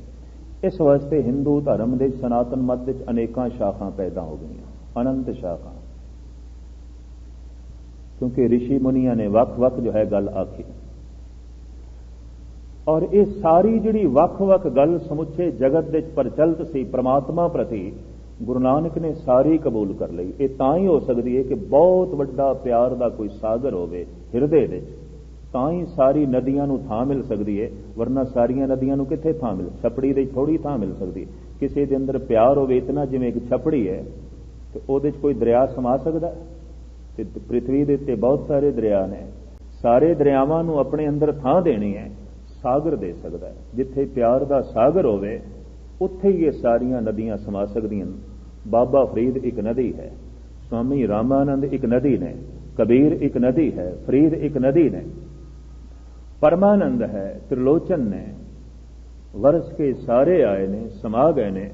ਇਸ ਵਾਸਤੇ ਹਿੰਦੂ ਧਰਮ ਦੇ ਸਨਾਤਨ ਮਤ ਵਿੱਚ ਅਨੇਕਾਂ ਸ਼ਾਖਾਂ ਪੈਦਾ ਹੋ ਗਈਆਂ, ਅਨੰਤ ਸ਼ਾਖਾਂ, ਕਿਉਂਕਿ ਰਿਸ਼ੀ ਮੁਨੀਆਂ ਨੇ ਵੱਖ-ਵੱਖ ਜੋ ਹੈ ਗੱਲ ਆਖੀ। ਔਰ ਇਹ ਸਾਰੀ ਜਿਹੜੀ ਵੱਖ-ਵੱਖ ਗੱਲ ਸਮੁੱਚੇ ਜਗਤ ਵਿੱਚ ਪ੍ਰਚਲਿਤ ਸੀ ਪ੍ਰਮਾਤਮਾ ਪ੍ਰਤੀ, ਗੁਰੂ ਨਾਨਕ ਨੇ ਸਾਰੀ ਕਬੂਲ ਕਰ ਲਈ। ਇਹ ਤਾਂ ਹੀ ਹੋ ਸਕਦੀ ਹੈ ਕਿ ਬਹੁਤ ਵੱਡਾ ਪਿਆਰ ਦਾ ਕੋਈ ਸਾਗਰ ਹੋਵੇ ਹਿਰਦੇ ਵਿੱਚ, ਤਾਂ ਹੀ ਸਾਰੀ ਨਦੀਆਂ ਨੂੰ ਥਾਂ ਮਿਲ ਸਕਦੀ ਹੈ, ਵਰਨਾ ਸਾਰੀਆਂ ਨਦੀਆਂ ਨੂੰ ਕਿੱਥੇ ਥਾਂ ਮਿਲ, ਛਪੜੀ ਦੇ ਥੋੜੀ ਥਾਂ ਮਿਲ ਸਕਦੀ ਹੈ। ਕਿਸੇ ਦੇ ਅੰਦਰ ਪਿਆਰ ਹੋਵੇ ਇਤਨਾ, ਜਿਵੇਂ ਇੱਕ ਛਪੜੀ ਹੈ, ਤੇ ਉਹਦੇ 'ਚ ਕੋਈ ਦਰਿਆ ਸਮਾ ਸਕਦਾ? ਤੇ ਪ੍ਰਿਥਵੀ ਦੇ ਉੱਤੇ ਬਹੁਤ ਸਾਰੇ ਦਰਿਆ ਨੇ, ਸਾਰੇ ਦਰਿਆਵਾਂ ਨੂੰ ਆਪਣੇ ਅੰਦਰ ਥਾਂ ਦੇਣੀ ਹੈ, ਸਾਗਰ ਦੇ ਸਕਦਾ ਹੈ। ਜਿੱਥੇ ਪਿਆਰ ਦਾ ਸਾਗਰ ਹੋਵੇ ਉੱਥੇ ਹੀ ਇਹ ਸਾਰੀਆਂ ਨਦੀਆਂ ਸਮਾ ਸਕਦੀਆਂ। ਬਾਬਾ ਫਰੀਦ ਇੱਕ ਨਦੀ ਹੈ, ਸਵਾਮੀ ਰਾਮਾਨੰਦ ਇੱਕ ਨਦੀ ਨੇ, ਕਬੀਰ ਇੱਕ ਨਦੀ ਹੈ, ਫਰੀਦ ਇੱਕ ਨਦੀ ਨੇ, ਪਰਮਾਨੰਦ ਹੈ, त्रिलोचन ਨੇ, ਵਰਸ ਕੇ ਸਾਰੇ ਆਏ ਨੇ, ਸਮਾ ਗਏ ਨੇ,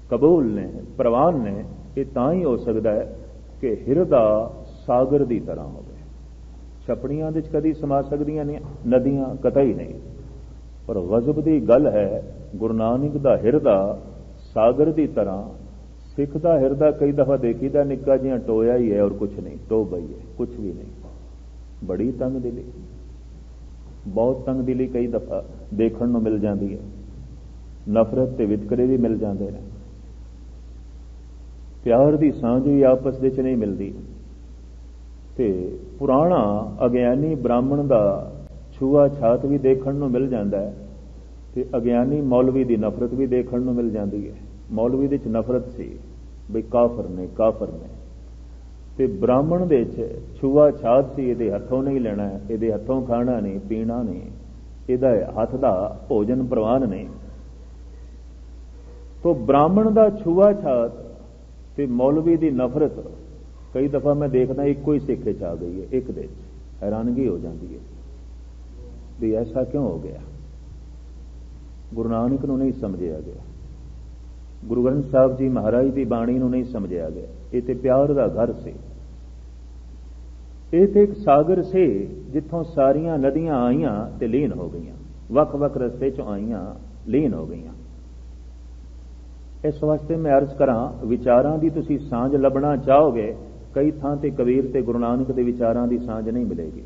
ਕਬੂਲ ਨੇ, ਪ੍ਰਵਾਨ ਨੇ। ਇਹ ਤਾਂ ਹੀ ਹੋ ਸਕਦਾ ਹੈ ਕਿ ਹਿਰਦਾ ਸਾਗਰ ਦੀ ਤਰ੍ਹਾਂ ਹੋਵੇ। ਛਪੜੀਆਂ ਦੇ ਵਿੱਚ ਕਦੀ ਸਮਾ ਸਕਦੀਆਂ ਨੇ ਨਦੀਆਂ? ਕਤਈ ਨਹੀਂ। ਪਰ ਗਜ਼ਬ ਦੀ ਗੱਲ ਹੈ, ਗੁਰੂ ਨਾਨਕ ਦਾ ਹਿਰਦਾ ਸਾਗਰ ਦੀ ਤਰ੍ਹਾਂ, ਸਿੱਖ ਦਾ ਹਿਰਦਾ ਕਈ ਦਫਾ ਦੇਖੀਦਾ ਨਿੱਕਾ ਜਿਹਾ ਟੋਇਆ ਹੀ ਹੈ ਔਰ ਕੁਛ ਨਹੀਂ, ਟੋਬਾ ਹੀ ਹੈ, ਕੁਛ ਵੀ ਨਹੀਂ। ਬੜੀ ਤੰਗ ਦਿਲੀ, ਬਹੁਤ ਤੰਗ ਦਿਲੀ ਕਈ ਦਫਾ ਦੇਖਣ ਨੂੰ ਮਿਲ ਜਾਂਦੀ ਹੈ। ਨਫ਼ਰਤ ਤੇ ਵਿਤਕਰੇ ਵੀ ਮਿਲ ਜਾਂਦੇ ਨੇ, ਪਿਆਰ ਦੀ ਸਾਂਝ ਵੀ ਆਪਸ ਵਿੱਚ ਨਹੀਂ ਮਿਲਦੀ। ਤੇ ਪੁਰਾਣਾ ਅਗਿਆਨੀ ਬ੍ਰਾਹਮਣ ਦਾ ਛੂਆ ਛਾਤ ਵੀ ਦੇਖਣ ਨੂੰ ਮਿਲ ਜਾਂਦਾ ਹੈ, ਤੇ ਅਗਿਆਨੀ ਮੌਲਵੀ ਦੀ ਨਫ਼ਰਤ ਵੀ ਦੇਖਣ ਨੂੰ ਮਿਲ ਜਾਂਦੀ ਹੈ। ਮੌਲਵੀ ਦੇ ਵਿੱਚ ਨਫ਼ਰਤ ਸੀ ਬਈ ਕਾਫਰ ਨੇ, ਕਾਫਰ ਨੇ, ਤੇ ਬ੍ਰਾਹਮਣ ਦੇ ਵਿੱਚ ਛੂਆ ਛਾਤ ਸੀ, ਇਹਦੇ ਹੱਥੋਂ ਨਹੀਂ ਲੈਣਾ, ਇਹਦੇ ਹੱਥੋਂ ਖਾਣਾ ਨਹੀਂ, ਪੀਣਾ ਨਹੀਂ, ਇਹਦਾ ਹੱਥ ਦਾ ਭੋਜਨ ਪ੍ਰਵਾਨ ਨਹੀਂ। ਤੋ ਬ੍ਰਾਹਮਣ ਦਾ ਛੂਆ ਛਾਤ ਤੇ ਮੌਲਵੀ ਦੀ ਨਫ਼ਰਤ ਕਈ ਦਫਾ ਮੈਂ ਦੇਖਦਾ ਇੱਕੋ ਹੀ ਸਿੱਖ 'ਚ ਆ ਗਈ ਹੈ, ਇੱਕ ਦੇ 'ਚ। ਹੈਰਾਨਗੀ ਹੋ ਜਾਂਦੀ ਹੈ ਵੀ ਐਸਾ ਕਿਉਂ ਹੋ ਗਿਆ। ਗੁਰੂ ਨਾਨਕ ਨੂੰ ਨਹੀਂ ਸਮਝਿਆ ਗਿਆ, ਗੁਰੂ ਗ੍ਰੰਥ ਸਾਹਿਬ ਜੀ ਮਹਾਰਾਜ ਦੀ ਬਾਣੀ ਨੂੰ ਨਹੀਂ ਸਮਝਿਆ ਗਿਆ। ਇਹ ਤੇ ਪਿਆਰ ਦਾ ਘਰ ਸੀ, ਇਹ ਤੇ ਇੱਕ ਸਾਗਰ ਸੀ ਜਿੱਥੋਂ ਸਾਰੀਆਂ ਨਦੀਆਂ ਆਈਆਂ ਤੇ ਲੀਨ ਹੋ ਗਈਆਂ, ਵੱਖ-ਵੱਖ ਰਸਤੇ 'ਚੋਂ ਆਈਆਂ, ਲੀਨ ਹੋ ਗਈਆਂ। ਇਸ ਵਾਸਤੇ ਮੈਂ ਅਰਜ਼ ਕਰਾਂ, ਵਿਚਾਰਾਂ ਦੀ ਤੁਸੀਂ ਸਾਂਝ ਲੱਭਣਾ ਚਾਹੋਗੇ, ਕਈ ਥਾਂ ਤੇ ਕਬੀਰ ਤੇ ਗੁਰੂ ਨਾਨਕ ਦੇ ਵਿਚਾਰਾਂ ਦੀ ਸਾਂਝ ਨਹੀਂ ਮਿਲੇਗੀ।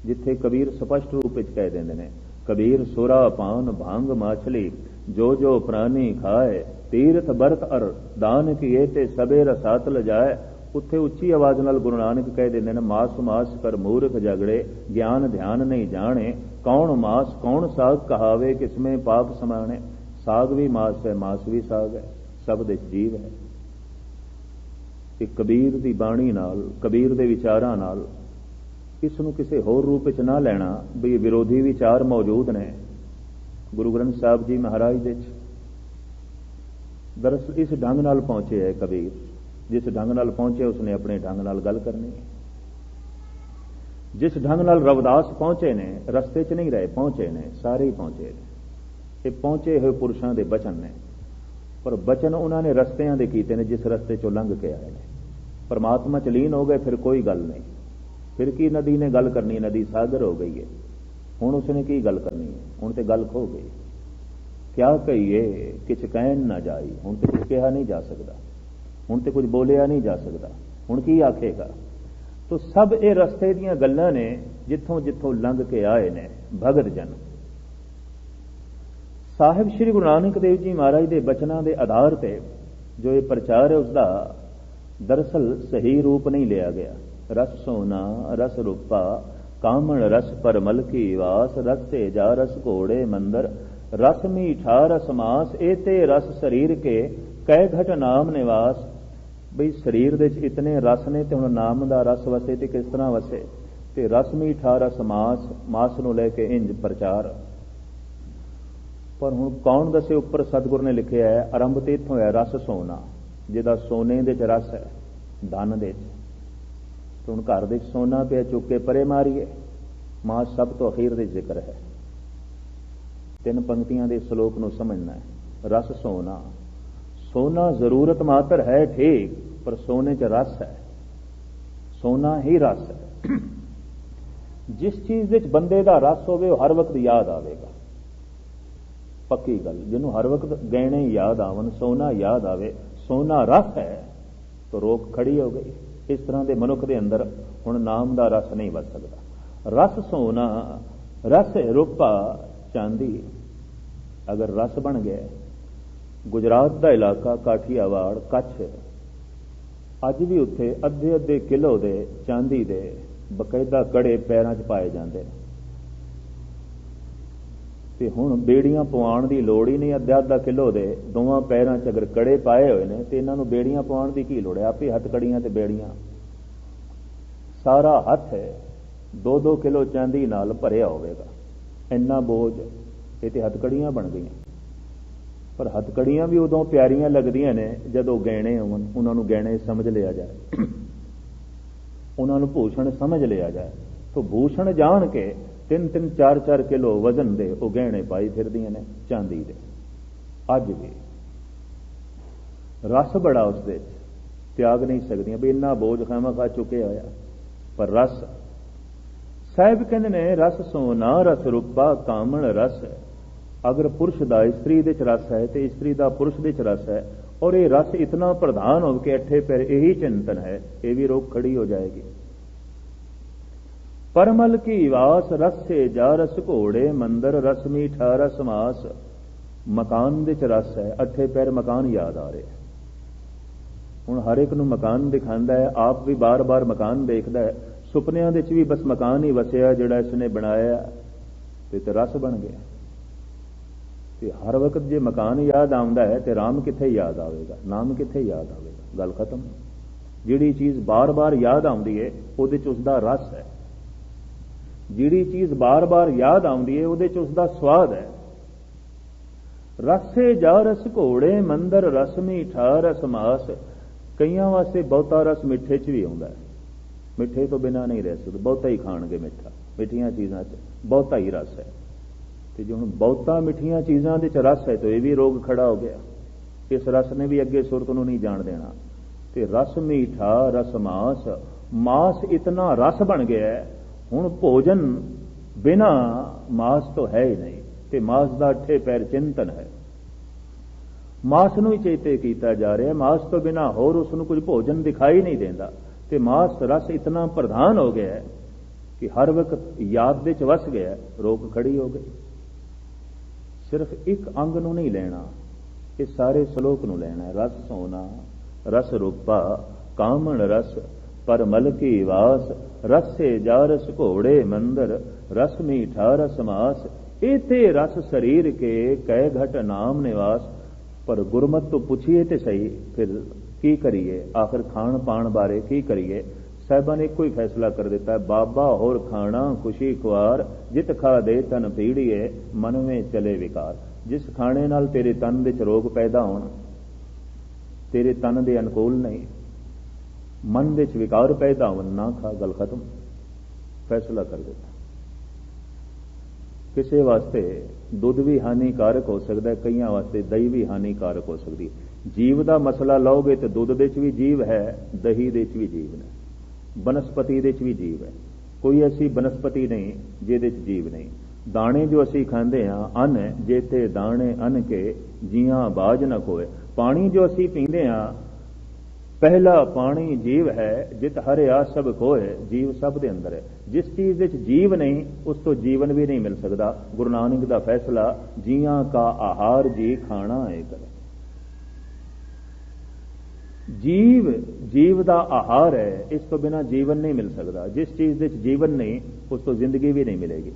ਜਿੱਥੇ ਕਬੀਰ ਸਪਸ਼ਟ ਰੂਪ ਵਿੱਚ ਕਹਿ ਦਿੰਦੇ ਨੇ, ਕਬੀਰ ਸੁਰਾ ਪਾਨ ਭਾਂਗ ਮਾਛਲੀ ਜੋ ਜੋ ਪ੍ਰਾਨੀ ਖਾਏ, ਤੀਰਥ ਬਰਤ ਅਰ ਦਾਨ ਕੀਏ ਤੇ ਸਬੇ ਰਸਾਤ ਲਜਾਏ। ਉੱਥੇ ਉੱਚੀ ਆਵਾਜ਼ ਨਾਲ ਗੁਰੂ ਨਾਨਕ ਕਹਿ ਦਿੰਦੇ ਨੇ, ਮਾਸ ਮਾਸ ਕਰ ਮੂਰਖ ਜਗੜੇ, ਗਿਆਨ ਧਿਆਨ ਨਹੀਂ ਜਾਣੇ, ਕੌਣ ਮਾਸ ਕੌਣ ਸਾਗ ਕਹਾਵੇ, ਕਿਸਮੇ ਪਾਪ ਸਮਾਣੇ। ਸਾਗ ਵੀ ਮਾਸ ਹੈ, ਮਾਸ ਵੀ ਸਾਗ ਹੈ, ਸਭ ਦੇ ਜੀਵ ਹੈ। ਕਿ ਕਬੀਰ ਦੀ ਬਾਣੀ ਨਾਲ, ਕਬੀਰ ਦੇ ਵਿਚਾਰਾਂ ਨਾਲ ਇਸ ਨੂੰ ਕਿਸੇ ਹੋਰ ਰੂਪ ਵਿੱਚ ਨਾ ਲੈਣਾ ਵੀ ਵਿਰੋਧੀ ਵਿਚਾਰ ਮੌਜੂਦ ਨੇ ਗੁਰੂ ਗ੍ਰੰਥ ਸਾਹਿਬ ਜੀ ਮਹਾਰਾਜ ਦੇ 'ਚ। ਦਰਅਸਲ ਇਸ ਢੰਗ ਨਾਲ ਪਹੁੰਚੇ ਹੈ ਕਬੀਰ, ਜਿਸ ਢੰਗ ਨਾਲ ਪਹੁੰਚੇ ਉਸਨੇ ਆਪਣੇ ਢੰਗ ਨਾਲ ਗੱਲ ਕਰਨੀ ਹੈ। ਜਿਸ ਢੰਗ ਨਾਲ ਰਵਿਦਾਸ ਪਹੁੰਚੇ ਨੇ, ਰਸਤੇ 'ਚ ਨਹੀਂ ਰਹੇ, ਪਹੁੰਚੇ ਨੇ, ਸਾਰੇ ਹੀ ਪਹੁੰਚੇ ਨੇ। ਇਹ ਪਹੁੰਚੇ ਹੋਏ ਪੁਰਸ਼ਾਂ ਦੇ ਬਚਨ ਨੇ, ਪਰ ਬਚਨ ਉਹਨਾਂ ਨੇ ਰਸਤਿਆਂ ਦੇ ਕੀਤੇ ਨੇ ਜਿਸ ਰਸਤੇ 'ਚੋਂ ਲੰਘ ਕੇ ਆਏ ਨੇ। ਪਰਮਾਤਮਾ 'ਚ ਲੀਨ ਹੋ ਗਏ, ਫਿਰ ਕੋਈ ਗੱਲ ਨਹੀਂ। ਫਿਰ ਕੀ ਨਦੀ ਨੇ ਗੱਲ ਕਰਨੀ, ਨਦੀ ਸਾਗਰ ਹੋ ਗਈ ਹੈ। ਹੁਣ ਉਸਨੇ ਕੀ ਗੱਲ ਕਰਨੀ ਹੈ, ਹੁਣ ਤੇ ਗੱਲ ਖੋ ਗਈ। ਕਿਆ ਕਹੀਏ ਕਿਛ ਕਹਿਣ ਨਾ ਜਾਈ, ਹੁਣ ਤੇ ਕੁਝ ਕਿਹਾ ਨਹੀਂ ਜਾ ਸਕਦਾ, ਹੁਣ ਤੇ ਕੁਝ ਬੋਲਿਆ ਨਹੀਂ ਜਾ ਸਕਦਾ, ਹੁਣ ਕੀ ਆਖੇਗਾ। ਤੋ ਸਭ ਇਹ ਰਸਤੇ ਦੀਆਂ ਗੱਲਾਂ ਨੇ ਜਿੱਥੋਂ ਜਿੱਥੋਂ ਲੰਘ ਕੇ ਆਏ ਨੇ ਭਗਤ ਜਨ। ਸਾਹਿਬ ਸ੍ਰੀ ਗੁਰੂ ਨਾਨਕ ਦੇਵ ਜੀ ਮਹਾਰਾਜ ਦੇ ਬਚਨਾਂ ਦੇ ਆਧਾਰ ਤੇ ਜੋ ਇਹ ਪ੍ਰਚਾਰ ਹੈ ਉਸਦਾ ਦਰਅਸਲ ਸਹੀ ਰੂਪ ਨਹੀਂ ਲਿਆ ਗਿਆ। ਰਸ ਸੋਨਾ ਰਸ ਰੂਪਾ ਕਾਮਣ ਰਸ ਪਰਮਲ ਕੀ ਵਾਸ, ਰਸ ਤੇ ਜਾ ਰਸ ਘੋੜੇ ਮੰਦਰ, रस मीठा रस मास एते रस शरीर के कै घट नाम निवास। बई शरीर ਦੇ ਵਿੱਚ ਇਤਨੇ ਰਸ ਨੇ ਤੇ ਹੁਣ ਨਾਮ ਦਾ ਰਸ ਵਸੇ ਤੇ ਕਿਸ ਤਰ੍ਹਾਂ ਵਸੇ। ਤੇ ਰਸ ਮੀਠਾ ਰਸ ਮਾਸ, ਮਾਸ ਨੂੰ ਲੈ ਕੇ ਇੰਜ ਪ੍ਰਚਾਰ। ਪਰ ਹੁਣ ਕੌਣ ਦੱਸੇ, ਉੱਪਰ ਸਤਿਗੁਰ ਨੇ ਲਿਖਿਆ ਹੈ ਆਰੰਭ ਤੇ ਇੱਥੋਂ ਹੈ ਰਸ ਸੋਨਾ, ਜਿਹਦਾ ਸੋਨੇ ਦੇ ਚ ਰਸ ਹੈ, ਧਨ ਦੇ ਚ। ਤੇ ਹੁਣ ਘਰ ਦੇ ਸੋਨਾ ਪਿਆ, ਚੁੱਕ ਕੇ ਪਰੇ ਮਾਰੀਏ। ਮਾਸ ਸਭ ਤੋਂ ਅਖੀਰ ਦੇ ਜ਼ਿਕਰ ਹੈ। 3 ਪੰਕਤੀਆਂ ਦੇ ਸ਼ਲੋਕ ਨੂੰ ਸਮਝਣਾ ਹੈ। ਰਸ ਸੋਨਾ, ਸੋਨਾ ਜ਼ਰੂਰਤ ਮਾਤਰ ਹੈ ਠੀਕ, ਪਰ ਸੋਨੇ ਚ ਰਸ ਹੈ। ਸੋਨਾ ਹੀ ਰਸ ਹੈ। ਜਿਸ ਚੀਜ਼ ਵਿੱਚ ਬੰਦੇ ਦਾ ਰਸ ਹੋਵੇ ਉਹ ਹਰ ਵਕਤ ਯਾਦ ਆਵੇਗਾ, ਪੱਕੀ ਗੱਲ। ਜਿਹਨੂੰ ਹਰ ਵਕਤ ਗਹਿਣੇ ਯਾਦ ਆਵਣ, ਸੋਨਾ ਯਾਦ ਆਵੇ, ਸੋਨਾ ਰਸ ਹੈ, ਤਾਂ ਰੋਕ ਖੜੀ ਹੋ ਗਈ। ਇਸ ਤਰ੍ਹਾਂ ਦੇ ਮਨੁੱਖ ਦੇ ਅੰਦਰ ਹੁਣ ਨਾਮ ਦਾ ਰਸ ਨਹੀਂ ਵੱਜ ਸਕਦਾ। ਰਸ ਸੋਨਾ, ਰਸ ਰੂਪਾ ਚਾਂਦੀ। ਅਗਰ ਰਸ ਬਣ ਗਿਆ, ਗੁਜਰਾਤ ਦਾ ਇਲਾਕਾ ਕਾਠੀਆਵਾੜ, ਕੱਛ, ਅੱਜ ਵੀ ਉੱਥੇ ਅੱਧੇ ਅੱਧੇ ਕਿਲੋ ਦੇ ਚਾਂਦੀ ਦੇ ਬਕਾਇਦਾ ਕੜੇ ਪੈਰਾਂ 'ਚ ਪਾਏ ਜਾਂਦੇ ਨੇ। ਤੇ ਹੁਣ ਬੇੜੀਆਂ ਪਵਾਉਣ ਦੀ ਲੋੜ ਹੀ ਨਹੀਂ। ਅੱਧਾ ਕਿਲੋ ਦੇ ਦੋਵਾਂ ਪੈਰਾਂ 'ਚ ਅਗਰ ਕੜੇ ਪਾਏ ਹੋਏ ਨੇ ਤੇ ਇਹਨਾਂ ਨੂੰ ਬੇੜੀਆਂ ਪਵਾਉਣ ਦੀ ਕੀ ਲੋੜ ਹੈ? ਆਪੇ ਹੱਥ ਕੜੀਆਂ ਤੇ ਬੇੜੀਆਂ। ਸਾਰਾ ਹੱਥ 2-2 ਕਿਲੋ ਚਾਂਦੀ ਨਾਲ ਭਰਿਆ ਹੋਵੇਗਾ। ਇੰਨਾ ਬੋਝ, ਇਹ ਤੇ ਹੱਥ ਕੜੀਆਂ ਬਣ ਗਈਆਂ। ਪਰ ਹੱਥ ਕੜੀਆਂ ਵੀ ਉਦੋਂ ਪਿਆਰੀਆਂ ਲੱਗਦੀਆਂ ਨੇ ਜਦੋਂ ਗਹਿਣੇ ਹੋਣ, ਉਹਨਾਂ ਨੂੰ ਗਹਿਣੇ ਸਮਝ ਲਿਆ ਜਾਏ, ਉਹਨਾਂ ਨੂੰ ਭੂਸ਼ਣ ਸਮਝ ਲਿਆ ਜਾਏ। ਤਾਂ ਭੂਸ਼ਣ ਜਾਣ ਕੇ 3-3, 4-4 ਕਿਲੋ ਵਜ਼ਨ ਦੇ ਉਹ ਗਹਿਣੇ ਪਾਈ ਫਿਰਦੀਆਂ ਨੇ ਚਾਂਦੀ ਦੇ। ਅੱਜ ਵੀ ਰਸ ਬੜਾ ਉਸ ਦੇ ਤਿਆਗ ਨਹੀਂ ਸਕਦੀਆਂ ਵੀ ਇੰਨਾ ਬੋਝ ਖਾਮਖਾ ਚੁੱਕਿਆ ਹੋਇਆ। ਪਰ ਰਸ, ਸਾਹਿਬ ਕਹਿੰਦੇ ਨੇ ਰਸ ਸੋਨਾ ਰਸ ਰੂਪਾ ਕਾਮਣ ਰਸ। ਅਗਰ ਪੁਰਸ਼ ਦਾ ਇਸਤਰੀ ਦੇ ਚ ਰਸ ਹੈ ਤੇ ਇਸਤਰੀ ਦਾ ਪੁਰਸ਼ ਦੇ ਚ ਰਸ ਹੈ, ਔਰ ਇਹ ਰਸ ਇਤਨਾ ਪ੍ਰਧਾਨ ਹੋ ਕੇ ਅੱਠੇ ਪੈਰ ਇਹੀ ਚਿੰਤਨ ਹੈ, ਇਹ ਵੀ ਰੋਕ ਖੜੀ ਹੋ ਜਾਏਗੀ। ਪਰਮਲ ਕੀ ਵਾਸ ਰਸੇ ਜਾ ਰਸ ਘੋੜੇ ਮੰਦਰ ਰਸ ਮੀਠਾ ਰਸ ਮਾਸ। ਮਕਾਨ ਦੇ ਚ ਰਸ ਹੈ, ਅੱਠੇ ਪੈਰ ਮਕਾਨ ਯਾਦ ਆ ਰਿਹਾ। ਹੁਣ ਹਰ ਇੱਕ ਨੂੰ ਮਕਾਨ ਦਿਖਾਉਂਦਾ ਹੈ, ਆਪ ਵੀ ਬਾਰ-ਬਾਰ ਮਕਾਨ ਦੇਖਦਾ ਹੈ। ਸੁਪਨਿਆਂ ਦੇ ਚ ਵੀ ਬਸ ਮਕਾਨ ਹੀ ਵਸਿਆ ਜਿਹੜਾ ਇਸਨੇ ਬਣਾਇਆ, ਤੇ ਰਸ ਬਣ ਗਿਆ। ਤੇ ਹਰ ਵਕਤ ਜੇ ਮਕਾਨ ਯਾਦ ਆਉਂਦਾ ਹੈ ਤੇ ਰਾਮ ਕਿੱਥੇ ਯਾਦ ਆਵੇਗਾ, ਨਾਮ ਕਿੱਥੇ ਯਾਦ ਆਵੇਗਾ? ਗੱਲ ਖਤਮ। ਜਿਹੜੀ ਚੀਜ਼ ਬਾਰ-ਬਾਰ ਯਾਦ ਆਉਂਦੀ ਹੈ ਉਹਦੇ ਚ ਉਸਦਾ ਰਸ ਹੈ। ਜਿਹੜੀ ਚੀਜ਼ ਬਾਰ-ਬਾਰ ਯਾਦ ਆਉਂਦੀ ਹੈ ਉਹਦੇ ਚ ਉਸਦਾ ਸਵਾਦ ਹੈ। ਰਸੇ ਜਾ ਰਸ ਘੋੜੇ ਮੰਦਰ ਰਸ ਮੀਠਾ ਰਸ ਮਾਸ। ਕਈਆਂ ਵਾਸਤੇ ਬਹੁਤਾ ਰਸ ਮਿੱਠੇ 'ਚ ਵੀ ਆਉਂਦਾ ਹੈ। ਮਿੱਠੇ ਤੋਂ ਬਿਨਾਂ ਨਹੀਂ ਰਹਿ ਸਕਦੇ, ਬਹੁਤਾ ਹੀ ਖਾਣਗੇ ਮਿੱਠਾ। ਮਿੱਠੀਆਂ ਚੀਜ਼ਾਂ 'ਚ ਬਹੁਤਾ ਹੀ ਰਸ ਹੈ। ਤੇ ਜੇ ਹੁਣ ਬਹੁਤਾ ਮਿੱਠੀਆਂ ਚੀਜ਼ਾਂ ਦੇ 'ਚ ਰਸ ਹੈ ਤਾਂ ਇਹ ਵੀ ਰੋਗ ਖੜਾ ਹੋ ਗਿਆ। ਇਸ ਰਸ ਨੇ ਵੀ ਅੱਗੇ ਸੁਰਤ ਨੂੰ ਨਹੀਂ ਜਾਣ ਦੇਣਾ। ਤੇ ਰਸ ਮੀਠਾ ਰਸ ਮਾਸ, ਮਾਸ ਇਤਨਾ ਰਸ ਬਣ ਗਿਆ ਹੁਣ ਭੋਜਨ ਬਿਨਾ ਮਾਸ ਤੋਂ ਹੈ ਹੀ ਨਹੀਂ। ਤੇ ਮਾਸ ਦਾ ਅੱਠੇ ਪੈਰ ਚਿੰਤਨ ਹੈ। ਮਾਸ ਨੂੰ ਹੀ ਚੇਤੇ ਕੀਤਾ ਜਾ ਰਿਹਾ। ਮਾਸ ਤੋਂ ਬਿਨਾ ਹੋਰ ਉਸ ਨੂੰ ਕੁਝ ਭੋਜਨ ਦਿਖਾਈ ਨਹੀਂ ਦਿੰਦਾ। ਤੇ ਮਾਸ ਰਸ ਇਤਨਾ ਪ੍ਰਧਾਨ ਹੋ ਗਿਆ ਕਿ ਹਰ ਵਕਤ ਯਾਦ ਦੇ 'ਚ ਵਸ ਗਿਆ, ਰੋਕ ਖੜੀ ਹੋ ਗਈ। ਸਿਰਫ ਇੱਕ ਅੰਗ ਨੂੰ ਨਹੀਂ ਲੈਣਾ, ਇਹ ਸਾਰੇ ਸ਼ਲੋਕ ਨੂੰ ਲੈਣਾ ਹੈ। ਰਸ ਸੋਨਾ ਰਸ ਰੂਪਾ ਕਾਮਣ ਰਸ ਪਰਮਲ ਕੀ ਵਾਸ। ਰਸੇ ਜਾ ਰਸ ਘੋੜੇ ਮੰਦਰ ਰਸ ਮੀਠਾ ਰਸ ਮਾਸ। ਇਥੇ ਰਸ ਸਰੀਰ ਕੇ ਕੈ ਘਟ ਨਾਮ ਨਿਵਾਸ। ਪਰ ਗੁਰਮਤਿ ਤੋਂ ਪੁੱਛੀਏ ਤੇ ਸਹੀ, ਫਿਰ ਕੀ ਕਰੀਏ? ਆਖਰ ਖਾਣ ਪਾਣ ਬਾਰੇ ਕੀ ਕਰੀਏ? ਸਾਹਿਬਾਂ ਨੇ ਇੱਕੋ ਹੀ ਫੈਸਲਾ ਕਰ ਦਿੱਤਾ, ਬਾਬਾ ਹੋਰ ਖਾਣਾ ਖੁਸ਼ੀ ਖੁਆਰ। ਜਿਤ ਖਾ ਦੇ ਤਨ ਪੀੜੀਏ ਮਨ ਵਿੱਚ ਚਲੇ ਵਿਕਾਰ। ਜਿਸ ਖਾਣੇ ਨਾਲ ਤੇਰੇ ਤਨ ਵਿੱਚ ਰੋਗ ਪੈਦਾ ਹੋਣ, ਤੇਰੇ ਤਨ ਦੇ ਅਨੁਕੂਲ ਨਹੀਂ, ਮਨ ਵਿੱਚ ਵਿਕਾਰ ਪੈਦਾ ਹੋਣ, ਨਾ ਖਾ। ਗੱਲ ਖਤਮ। ਫੈਸਲਾ ਕਰ ਦਿੱਤਾ। ਕਿਸੇ ਵਾਸਤੇ ਦੁੱਧ ਵੀ ਹਾਨੀਕਾਰਕ ਹੋ ਸਕਦਾ, ਕਈਆਂ ਵਾਸਤੇ ਦਹੀਂ ਵੀ ਹਾਨੀਕਾਰਕ ਹੋ ਸਕਦੀ। ਜੀਵ ਦਾ ਮਸਲਾ ਲਓਗੇ ਤੇ ਦੁੱਧ ਦੇ 'ਚ ਵੀ ਜੀਵ ਹੈ, ਦਹੀਂ ਦੇ 'ਚ ਵੀ ਜੀਵ ਨੇ, ਬਨਸਪਤੀ ਦੇ 'ਚ ਵੀ ਜੀਵ ਹੈ। ਕੋਈ ਐਸੀ ਬਨਸਪਤੀ ਨਹੀਂ ਜਿਹਦੇ 'ਚ ਜੀਵ ਨਹੀਂ। ਦਾਣੇ ਜੋ ਅਸੀਂ ਖਾਂਦੇ ਹਾਂ, ਅੰਨ ਜੇਤੇ ਦਾਣੇ ਅੰਨ ਕੇ ਜੀਆਂ ਬਾਜ ਨਾ ਕੋਏ। ਪਾਣੀ ਜੋ ਅਸੀਂ ਪੀਂਦੇ ਹਾਂ, ਪਹਿਲਾ ਪਾਣੀ ਜੀਵ ਹੈ। ਜਿਤ ਹਰਿਆ ਸਭ ਕੋਏ, ਜੀਵ ਸਭ ਦੇ ਅੰਦਰ ਹੈ। ਜਿਸ ਚੀਜ਼ ਵਿੱਚ ਜੀਵ ਨਹੀਂ ਉਸ ਤੋਂ ਜੀਵਨ ਵੀ ਨਹੀਂ ਮਿਲ ਸਕਦਾ। ਗੁਰੂ ਨਾਨਕ ਦਾ ਫੈਸਲਾ, ਜੀਆਂ ਕਾ ਆਹਾਰ ਜੀ ਖਾਣਾ ਹੈ ਕਰੇ। ਜੀਵ ਜੀਵ ਦਾ ਆਹਾਰ ਹੈ, ਇਸ ਤੋਂ ਬਿਨਾਂ ਜੀਵਨ ਨਹੀਂ ਮਿਲ ਸਕਦਾ। ਜਿਸ ਚੀਜ਼ ਵਿੱਚ ਜੀਵਨ ਨਹੀਂ ਉਸ ਤੋਂ ਜ਼ਿੰਦਗੀ ਵੀ ਨਹੀਂ ਮਿਲੇਗੀ।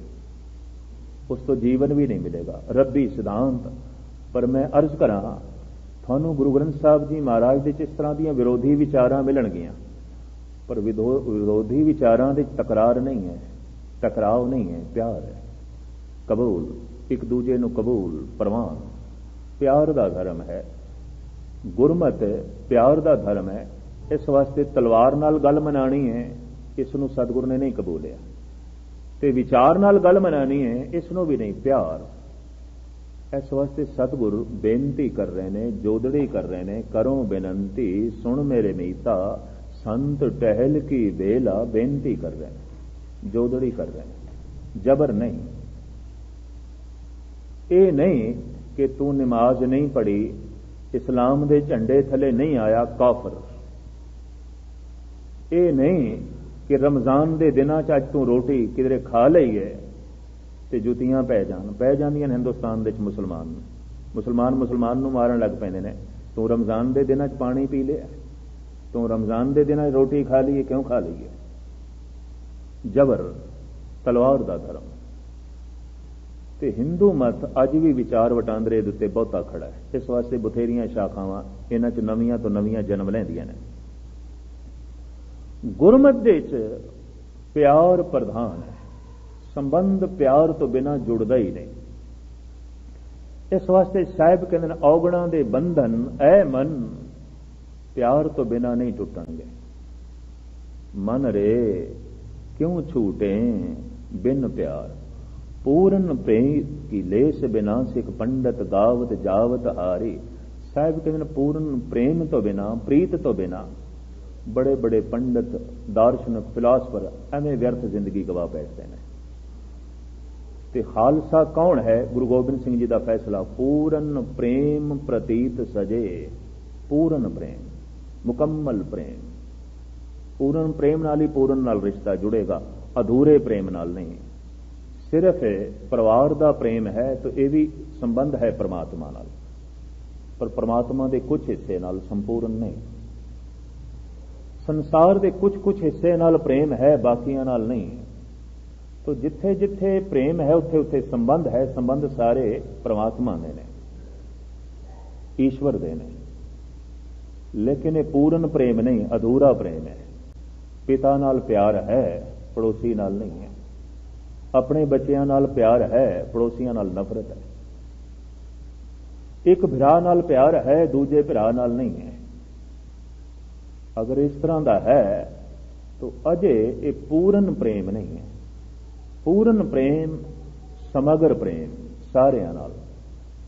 उस तो जीवन भी नहीं मिलेगा। रब्बी सिद्धांत। पर मैं अर्ज करा थानू गुरु ग्रंथ साहब जी महाराज दे इस तरह ਦੀਆਂ विरोधी विचारां मिलणगीਆਂ, पर विरोधी विचारां दे तकरार नहीं है, टकराव नहीं है, प्यार है, कबूल, एक दूजे ਨੂੰ कबूल प्रवान, प्यार ਦਾ धर्म है। गुरमत प्यार ਦਾ धर्म है। इस वास्ते तलवार नाल गल मनानी है, इस ਨੂੰ सतगुरु ने नहीं कबूलिया, ते विचार नाल गल मनानी है, इस ਨੂੰ भी नहीं, प्यार। इस वास्ते सतगुरु बेनती कर रहे ने, जोदड़ी कर रहे ने, करो बेनंती सुन मेरे मीता, संत टहल की बेला बेनती कर रहे हैं, जोदड़ी कर रहे हैं, जबर नहीं। ये नहीं कि तू नमाज नहीं पढ़ी, इस्लाम दे झंडे थले नहीं आया, काफर। ये नहीं कि रमजान दे दिनां च अज तू रोटी किधरे खा लई है ते जुतियां पै जांदियां हिंदुस्तान दे मुसलमान मुसलमान नूं मारन लग पैंदे ने। तू रमजान दे दिनां च पानी पी लिया, तू रमजान दे दिनां रोटी खा ली है, क्यों खा ली है? जबर, तलवार दा धर्म। ते हिंदू मत अज भी विचार वटांदरे दे उत्ते बहुता खड़ा है। इस वास्ते बथेरियां शाखावां इन्हां च नवीआं तो नवीआं जन्म लैंदियां ने। गुरमत दे च प्यार प्रधान है, संबंध प्यार तो बिना जुड़दा ही नहीं। इस वास्ते साहिब कहंदे ने औगणा दे बंधन ऐ मन प्यार तो बिना नहीं टुटणगे। मन रे क्यों छूटे बिन प्यार, पूर्ण प्रेम की लेस बिना सिख पंडित गावत जावत हारी। साहिब कहते हैं पूर्ण प्रेम तो बिना, प्रीत तो बिना बड़े बड़े पंडित, दार्शनिक, फिलासफर एवं व्यर्थ जिंदगी गवा बैठते हैं। ते खालसा कौन है? गुरु गोबिंद सिंह जी का फैसला, पूर्ण प्रेम प्रतीत सजे। पूर्ण प्रेम, मुकम्मल प्रेम। पूर्ण प्रेम नाल ही पूर्ण नाल रिश्ता जुड़ेगा, अधूरे प्रेम नाल नहीं। सिर्फ परिवार का प्रेम है तो यह भी संबंध है परमात्मा नाल, पर परमात्मा के कुछ हिस्से नाल संपूर्ण नहीं। संसार के कुछ कुछ हिस्से नाल प्रेम है, बाकियां नाल नहीं। तो जिथे जिथे प्रेम है उत्थे उत्थे संबंध है। संबंध सारे परमात्मा दे ने, ईश्वर दे ने। लेकिन ये पूर्ण प्रेम नहीं, अधूरा प्रेम है। पिता नाल प्यार है, पड़ोसी नाल नहीं है। अपने बच्चों नाल प्यार है, पड़ोसियों नाल नफरत है। एक भरा नाल प्यार है, दूजे भरा नाल नहीं है। अगर इस तरह का है तो अजे ये पूर्ण प्रेम नहीं है। पूर्ण प्रेम समग्र प्रेम सारिਆਂ नाल।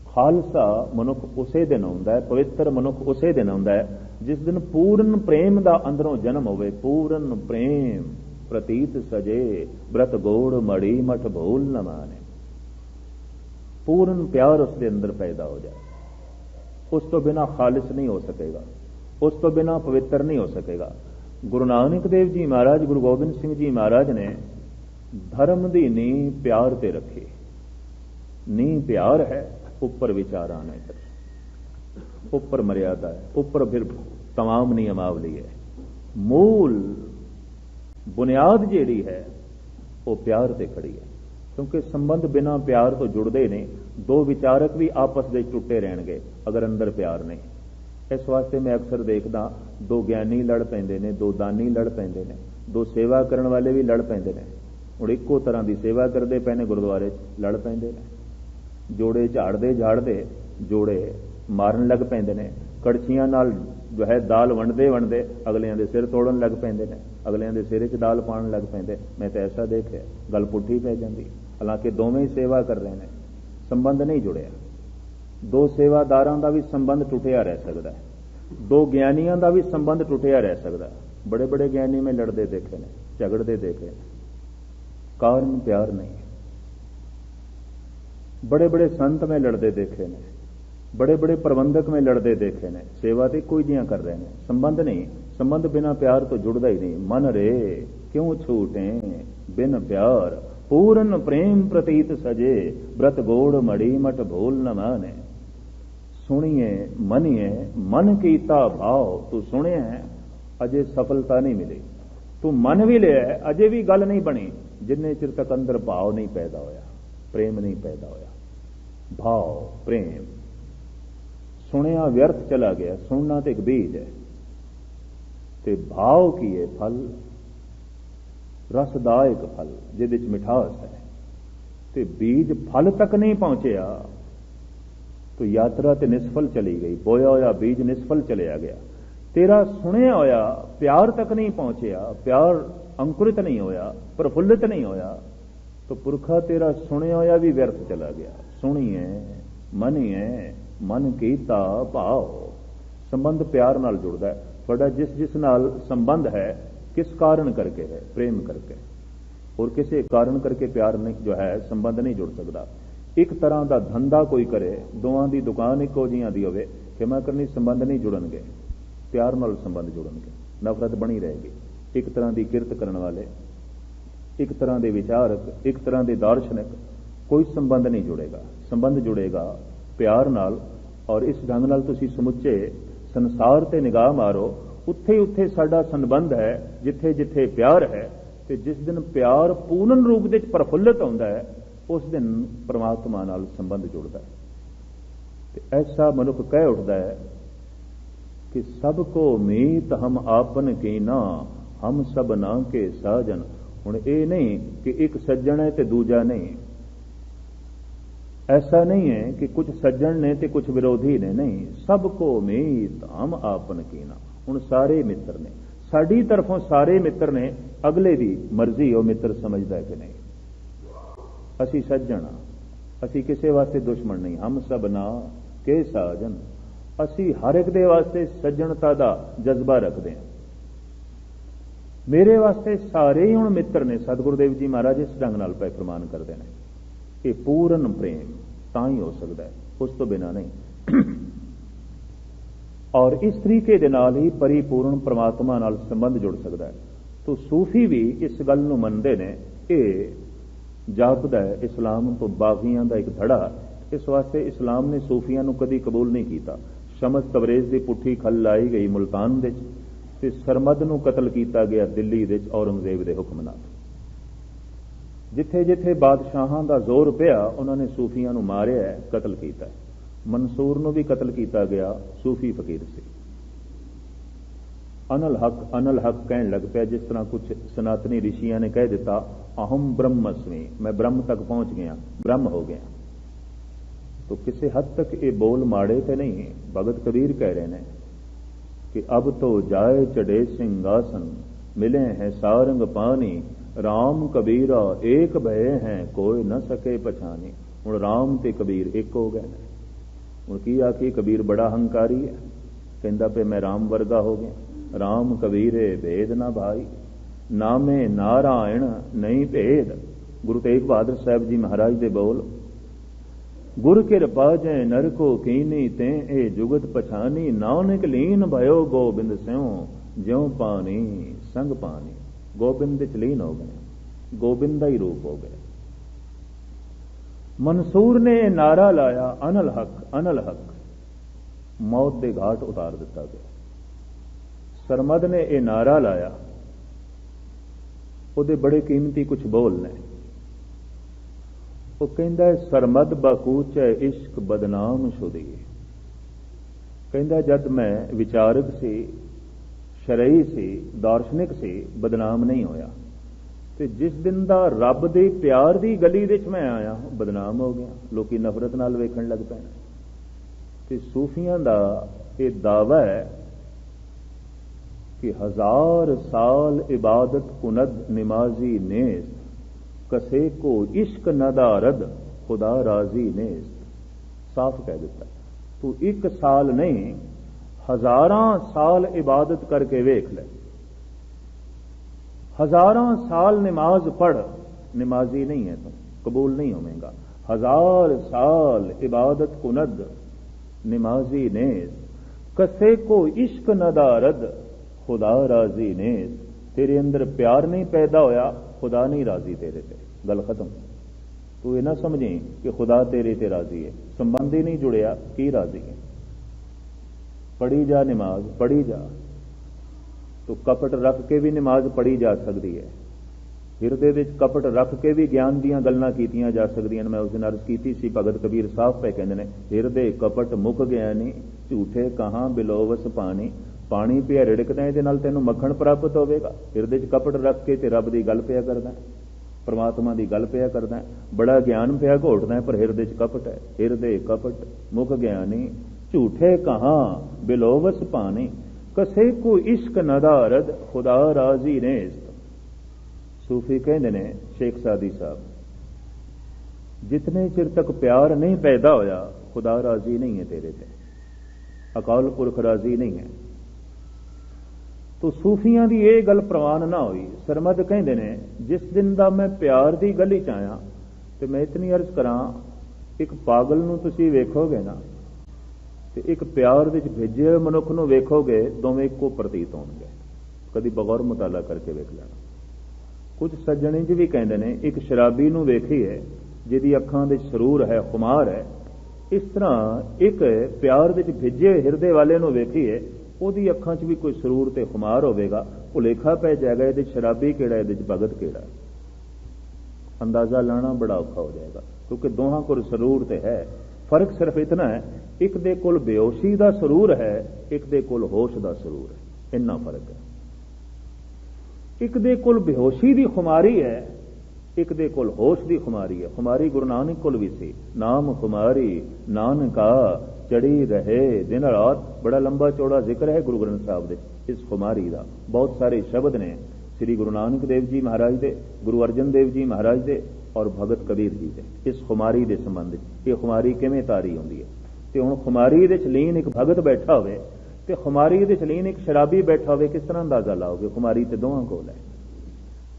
खालसा मनुख उसे दिन आउंदा है, पवित्र मनुख उसे दिन आउंदा है जिस दिन पूर्ण प्रेम का अंदरों जन्म होवे। पूर्ण प्रेम प्रतीत सजे, व्रत गोड़ मड़ी मठ भूल न माने। पूर्ण प्यार उसके अंदर पैदा हो जाए, उस तो बिना खालिस नहीं हो सकेगा, उस तो बिना पवित्र नहीं हो सकेगा। गुरु नानक देव जी महाराज, गुरु गोबिंद सिंह जी महाराज ने धर्म की नींह प्यार ते रखी। नींह प्यार है, ऊपर विचारां ने, ऊपर मर्यादा है, ऊपर फिर तमाम नियमावली है। मूल बुनियाद जिहड़ी है वो प्यार ते खड़ी है। क्योंकि संबंध बिना प्यार तो जुड़ते नहीं। दो विचारक भी आपस में टुटे रहणगे अगर अंदर प्यार नहीं। इस वास्ते मैं अक्सर देखदा, दो ज्ञानी लड़ पैंदे ने, दो दानी लड़ पैंदे ने, दो सेवा करने वाले भी लड़ पैंदे ने। हुण इक्को तरह की सेवा करते पे ने, गुरुद्वारे लड़ पैंदे ने। जोड़े झाड़ते जोड़े मारन लग पैंदे ने। कड़छियां नाल जो है दाल वंडदे वंडदे अगलियां दे सिर तोड़न लग पैंदे ने, अगलियां दे सिर च दाल पाण लग पैंदे। मैं तो ऐसा देखिया, गल पुट्ठी पै जांदी। हालांकि दोवें ही सेवा कर रहे हैं, संबंध नहीं जुड़िया। दो सेवादारां दा भी संबंध टुटिया रह सकता है, दो ज्ञानियां दा भी संबंध टुटिया रह सकता है। बड़े बड़े ज्ञानी में लड़ते देखे ने, झगड़ते देखे ने, कारण प्यार नहीं। बड़े बड़े संत में लड़ते देखे ने, बड़े बड़े प्रबंधक में लड़ते देखे ने। सेवा तो कोई जियां कर रहे हैं, संबंध नहीं। संबंध बिना प्यार तो जुड़ता ही नहीं। मन रे क्यों छूटे बिन प्यार, पूर्ण प्रेम प्रतीत सजे, व्रत गोड़ मड़ी मठ भूल न माने। सुनिए मनिए मन कीता भाव, तू सुने अजे सफलता नहीं मिली। तू मन भी लिया, अजे भी गल नहीं बनी जिन्ने चिर तक अंदर भाव नहीं पैदा होया। ਪ੍ਰੇਮ ਨਹੀਂ ਪੈਦਾ ਹੋਇਆ। ਭਾਵ ਪ੍ਰੇਮ ਸੁਣਿਆ ਵਿਅਰਥ ਚਲਾ ਗਿਆ। ਸੁਣਨਾ ਤੇ ਇੱਕ ਬੀਜ ਹੈ, ਤੇ ਭਾਵ ਕੀ ਹੈ? ਫਲ, ਰਸਦਾਇਕ ਫਲ ਜਿਹਦੇ ਵਿੱਚ ਮਿਠਾਸ ਹੈ। ਤੇ ਬੀਜ ਫਲ ਤੱਕ ਨਹੀਂ ਪਹੁੰਚਿਆ ਤਾਂ ਯਾਤਰਾ ਤੇ ਨਿਸਫਲ ਚਲੀ ਗਈ। ਬੋਇਆ ਹੋਇਆ ਬੀਜ ਨਿਸਫਲ ਚਲਿਆ ਗਿਆ। ਤੇਰਾ ਸੁਣਿਆ ਹੋਇਆ ਪਿਆਰ ਤੱਕ ਨਹੀਂ ਪਹੁੰਚਿਆ, ਪਿਆਰ ਅੰਕੁਰਿਤ ਨਹੀਂ ਹੋਇਆ, ਪ੍ਰਫੁੱਲਿਤ ਨਹੀਂ ਹੋਇਆ, ਤਾਂ ਪੁਰਖਾ ਤੇਰਾ ਸੁਣਿਆ ਹੋਇਆ ਵੀ ਵਿਅਰਥ ਚਲਾ ਗਿਆ। ਸੁਣੀਏ ਮਨੀਏ ਮਨ ਕੀਤਾ ਭਾਵ। ਸੰਬੰਧ ਪਿਆਰ ਨਾਲ ਜੁੜਦਾ ਹੈ। ਤੁਹਾਡਾ ਜਿਸ ਨਾਲ ਸੰਬੰਧ ਹੈ ਕਿਸ ਕਾਰਨ ਕਰਕੇ ਹੈ? ਪ੍ਰੇਮ ਕਰਕੇ। और किसी कारण करके प्यार नहीं जो है संबंध नहीं जुड़ सकता। एक तरह का धंधा कोई करे, दोवां दी दुकान इको जिहां दी होवे, खिमा करनी, संबंध नहीं जुड़नगे। प्यार नाल संबंध जुड़नगे, नफरत बनी रहेगी। एक तरह की किरत करने वाले, एक तरह के विचारक, एक तरह के दार्शनिक, कोई संबंध नहीं जुड़ेगा। संबंध जुड़ेगा प्यार नाल। और इस ढंग नाल तुसीं समुचे संसार ते निगाह मारो, उत्थे उत्थे साडा संबंध है। जिथे जिथे प्यार है, ਤੇ जिस दिन प्यार पूर्ण रूप ਦੇ प्रफुल्लित ਹੁੰਦਾ है, उस दिन परमात्मा नाल संबंध जुड़ता है। ਤੇ ऐसा मनुख कह उठता है कि सबको मीत हम आपन कीना, हम सब ना के साजन। ਹੁਣ ਇਹ नहीं कि एक सज्जन है ਤੇ दूजा नहीं। ऐसा नहीं है कि कुछ सज्जन ने ते कुछ विरोधी ने, नहीं। सबको मीत हम आपन कीना। ਹੁਣ ਸਾਰੇ ਮਿੱਤਰ ਨੇ, ਸਾਡੀ ਤਰਫੋਂ ਸਾਰੇ ਮਿੱਤਰ ਨੇ। अगले की मर्जी वो मित्र समझता है कि नहीं। असी सज्जन हाँ, असी किसी वास्ते दुश्मन नहीं। हम सब ना के साजन। असी हर एक दे वास्ते सज्जनता का जज्बा रखते हैं। मेरे वास्ते सारे ही हुण मित्र ने। सतगुरुदेव जी महाराज इस ढंग नाल पै फरमान करते हैं। ये पूर्ण प्रेम तां ही हो सकता है, उस तो बिना नहीं। और इस तरीके दे नाल ही परिपूर्ण परमात्मा नाल संबंध जुड़ सकता है। तो सूफी भी इस गल नूं मनदे ने। ये जापदा है इस्लाम तो बागियां दा एक धड़ा। इस वास्ते इस्लाम ने सूफियां नूं कदी कबूल नहीं किया। शमस तबरेज की पुट्ठी खल लाई गई मुल्तान दे ते सरमद नूं कतल किया गया दिल्ली दे औरंगजेब के हुक्म नाल। जिथे जिथे बादशाहां दा जोर पिया, उन्होंने सूफियां नूं मारिया है, कतल किया। मंसूर नूं भी कतल किया गया, सूफी फकीर से। अनल हक कहने लग पाया। जिस तरह कुछ सनातनी ऋषियों ने कह दिता, अहम ब्रह्मस्मि, मैं ब्रह्म तक पहुंच गया, ब्रह्म हो गया। तो किसी हद तक ये बोल माड़े तो नहीं। भगत कबीर कह रहे हैं कि अब तो जाए चढ़े सिंहासन, मिले हैं सारंग पानी, राम कबीरा एक भय हैं, कोई न सके पछानी। हुण राम ते कबीर एक हो गए। हुण की आखी, कबीर बड़ा हंकारी है, कहंदा पे मैं राम वर्गा हो गया। राम कबीरे भेद ना भाई, नामे नारायण नहीं भेद। गुरु तेग बहादुर साहब जी महाराज दे बोल। गुर किरपा जै नर को कीनी, ते ए जुगत पछानी, नानक लीन भयो गोबिंद स्यों, ज्यों पानी संग पानी। गोबिंद विच लीन हो गए, गोबिंद का ही रूप हो गए। मंसूर ने नारा लाया, अनल हक अनल हक। मौत के घाट उतार दिता गया। सरमद ने यह नारा लाया, उहदे बड़े कीमती कुछ बोल ने। वो कहंदा सरमद बाकूच है इश्क बदनाम शुदी। कहंदा जद मैं विचारक सी, शरई सी, दार्शनिक सी, बदनाम नहीं होया। ते जिस दिन दा रब दे प्यार दी गली विच मैं आया, बदनाम हो गया। लोकी नफरत नाल वेखण लग पए। ते सूफियां दा ये दावा है कि 1000 साल इबादत कुनद निमाजी नेस्त, कसे को इश्क नदारद खुदा राजी नेस्त। साफ कह दिता। तू एक साल नहीं, 1000 साल इबादत करके वेख ले। 1000 साल नमाज पढ़, नमाजी नहीं है तू, कबूल नहीं होवेगा। 1000 साल इबादत कुनद नमाजी नेस्त, कसे को इश्क नदारद खुदा राजी ने। तेरे अंदर प्यार नहीं पैदा होया, खुदा नहीं राजी तेरे ते। गल खत्म। तू ये ना समझी कि खुदा तेरे ते राजी है। संबंध ही नहीं जुड़िया, की राजी है। पढ़ी जा नमाज, पढ़ी जा। तो कपट रख के भी नमाज पढ़ी जा सकती है। ਹਿਰਦੇ ਵਿੱਚ ਕਪਟ ਰੱਖ ਕੇ ਵੀ ਗਿਆਨ ਦੀਆਂ ਗੱਲਾਂ ਕੀਤੀਆਂ ਜਾ ਸਕਦੀਆਂ ਨੇ। ਮੈਂ ਉਸ ਦਿਨ ਅਰਜ਼ ਕੀਤੀ ਸੀ, ਭਗਤ ਕਬੀਰ ਸਾਫ਼ ਪੈ ਕਹਿੰਦੇ ਨੇ, ਹਿਰਦੇ ਕਪਟ ਮੁਖ ਗਿਆਨੀ, ਝੂਠੇ ਕਹਾਂ ਬਿਲੋਵਸ ਪਾਣੀ। ਪਾਣੀ ਪਿਆ ਰਿੜਕਦਾ, ਇਹਦੇ ਨਾਲ ਤੈਨੂੰ ਮੱਖਣ ਪ੍ਰਾਪਤ ਹੋਵੇਗਾ। ਹਿਰਦੇ 'ਚ ਕਪਟ ਰੱਖ ਕੇ ਤੇ ਰੱਬ ਦੀ ਗੱਲ ਪਿਆ ਕਰਦਾ, ਪਰਮਾਤਮਾ ਦੀ ਗੱਲ ਪਿਆ ਕਰਦਾ, ਬੜਾ ਗਿਆਨ ਪਿਆ ਘੋਟਦਾ, ਪਰ ਹਿਰਦੇ 'ਚ ਕਪਟ ਹੈ। ਹਿਰਦੇ ਕਪਟ ਮੁਖ ਗਿਆਨੀ, ਝੂਠੇ ਕਹਾਂ ਬਿਲੋਵਸ ਪਾਣੀ। ਕਸੇ ਕੋ ਇਸ਼ਕ ਨਦਾਰਦ, ਖੁਦਾ ਰਾਜ਼ੀ ਨੇਸਤ। ਸੂਫੀ ਕਹਿੰਦੇ ਨੇ ਸ਼ੇਖ ਸਾਦੀ ਸਾਹਿਬ, ਜਿਤਨੇ ਚਿਰ ਤੱਕ ਪਿਆਰ ਨਹੀਂ ਪੈਦਾ ਹੋਇਆ, ਖੁਦਾ ਰਾਜ਼ੀ ਨਹੀਂ ਹੈ ਤੇਰੇ ਤੇ, ਅਕਾਲ ਪੁਰਖ ਰਾਜ਼ੀ ਨਹੀਂ ਹੈ। ਤੋ ਸੂਫੀਆਂ ਦੀ ਇਹ ਗੱਲ ਪ੍ਰਵਾਨ ਨਾ ਹੋਈ। ਸਰਮਦ ਕਹਿੰਦੇ ਨੇ, ਜਿਸ ਦਿਨ ਦਾ ਮੈਂ ਪਿਆਰ ਦੀ ਗਲੀ 'ਚ ਆਇਆ, ਤੇ ਮੈਂ ਇਤਨੀ ਅਰਜ਼ ਕਰਾਂ, ਇੱਕ ਪਾਗਲ ਨੂੰ ਤੁਸੀਂ ਵੇਖੋਗੇ ਨਾ, ਤੇ ਇੱਕ ਪਿਆਰ ਵਿੱਚ ਭਿੱਜੇ ਹੋਏ ਮਨੁੱਖ ਨੂੰ ਵੇਖੋਗੇ, ਦੋਵੇਂ ਇੱਕੋ ਪ੍ਰਤੀਤ ਹੋਣਗੇ। ਕਦੀ ਬਗੌਰ ਮੁਤਾਲਾ ਕਰਕੇ ਵੇਖ ਲੈਣਾ। ਕੁਝ ਸੱਜਣੇ 'ਚ ਵੀ ਕਹਿੰਦੇ ਨੇ, ਇੱਕ ਸ਼ਰਾਬੀ ਨੂੰ ਵੇਖੀਏ ਜਿਹਦੀ ਅੱਖਾਂ ਦੇ ਸਰੂਰ ਹੈ, ਖੁਮਾਰ ਹੈ, ਇਸ ਤਰ੍ਹਾਂ ਇੱਕ ਪਿਆਰ ਵਿੱਚ ਭਿੱਜੇ ਹਿਰਦੇ ਵਾਲੇ ਨੂੰ ਵੇਖੀਏ, ਉਹਦੀ ਅੱਖਾਂ 'ਚ ਵੀ ਕੋਈ ਸਰੂਰ ਤੇ ਖੁਮਾਰ ਹੋਵੇਗਾ। ਭੁਲੇਖਾ ਪੈ ਜਾਏਗਾ, ਇਹਦੇ 'ਚ ਸ਼ਰਾਬੀ ਕਿਹੜਾ, ਇਹਦੇ 'ਚ ਭਗਤ ਕਿਹੜਾ। ਅੰਦਾਜ਼ਾ ਲਾਣਾ ਬੜਾ ਔਖਾ ਹੋ ਜਾਏਗਾ, ਕਿਉਂਕਿ ਦੋਹਾਂ ਕੋਲ ਸਰੂਰ ਤੇ ਹੈ। ਫਰਕ ਸਿਰਫ ਇਤਨਾ ਹੈ, ਇੱਕ ਦੇ ਕੋਲ ਬੇਹੋਸ਼ੀ ਦਾ ਸਰੂਰ ਹੈ, ਇੱਕ ਦੇ ਕੋਲ ਹੋਸ਼ ਦਾ ਸਰੂਰ ਹੈ। ਇੰਨਾ ਫਰਕ ਹੈ। ਇੱਕ ਦੇ ਕੋਲ ਬੇਹੋਸ਼ੀ ਦੀ ਖੁਮਾਰੀ ਹੈ, ਇੱਕ ਦੇ ਕੋਲ ਹੋਸ਼ ਦੀ ਖੁਮਾਰੀ ਹੈ। ਖੁਮਾਰੀ ਗੁਰੂ ਨਾਨਕ ਕੋਲ ਵੀ ਸੀ, ਨਾਮ ਖੁਮਾਰੀ ਨਾਨਕਾ ਚੜੀ ਰਹੇ ਦਿਨ ਰਾਤ। ਬੜਾ ਲੰਬਾ ਚੌੜਾ ਜ਼ਿਕਰ ਹੈ ਗੁਰੂ ਗ੍ਰੰਥ ਸਾਹਿਬ ਦੇ ਇਸ ਖੁਮਾਰੀ ਦਾ। ਬਹੁਤ ਸਾਰੇ ਸ਼ਬਦ ਨੇ ਸ੍ਰੀ ਗੁਰੂ ਨਾਨਕ ਦੇਵ ਜੀ ਮਹਾਰਾਜ ਦੇ, ਗੁਰੂ ਅਰਜਨ ਦੇਵ ਜੀ ਮਹਾਰਾਜ ਦੇ ਔਰ ਭਗਤ ਕਬੀਰ ਜੀ ਦੇ, ਇਸ ਖੁਮਾਰੀ ਦੇ ਸੰਬੰਧ ਵਿੱਚ। ਇਹ ਖੁਮਾਰੀ ਕਿਵੇਂ ਤਾਰੀ ਹੁੰਦੀ ਹੈ? ਤੇ ਹੁਣ ਖੁਮਾਰੀ ਦੇ ਚ ਲੀਨ ਇੱਕ ਭਗਤ ਬੈਠਾ ਹੋਵੇ, ਤੇ ਖੁਮਾਰੀ ਦੇ ਚ ਲੀਨ ਇੱਕ ਸ਼ਰਾਬੀ ਬੈਠਾ ਹੋਵੇ, ਕਿਸ ਤਰ੍ਹਾਂ ਅੰਦਾਜ਼ਾ ਲਾਓਗੇ? ਖੁਮਾਰੀ ਤੇ ਦੋਹਾਂ ਕੋਲ ਹੈ।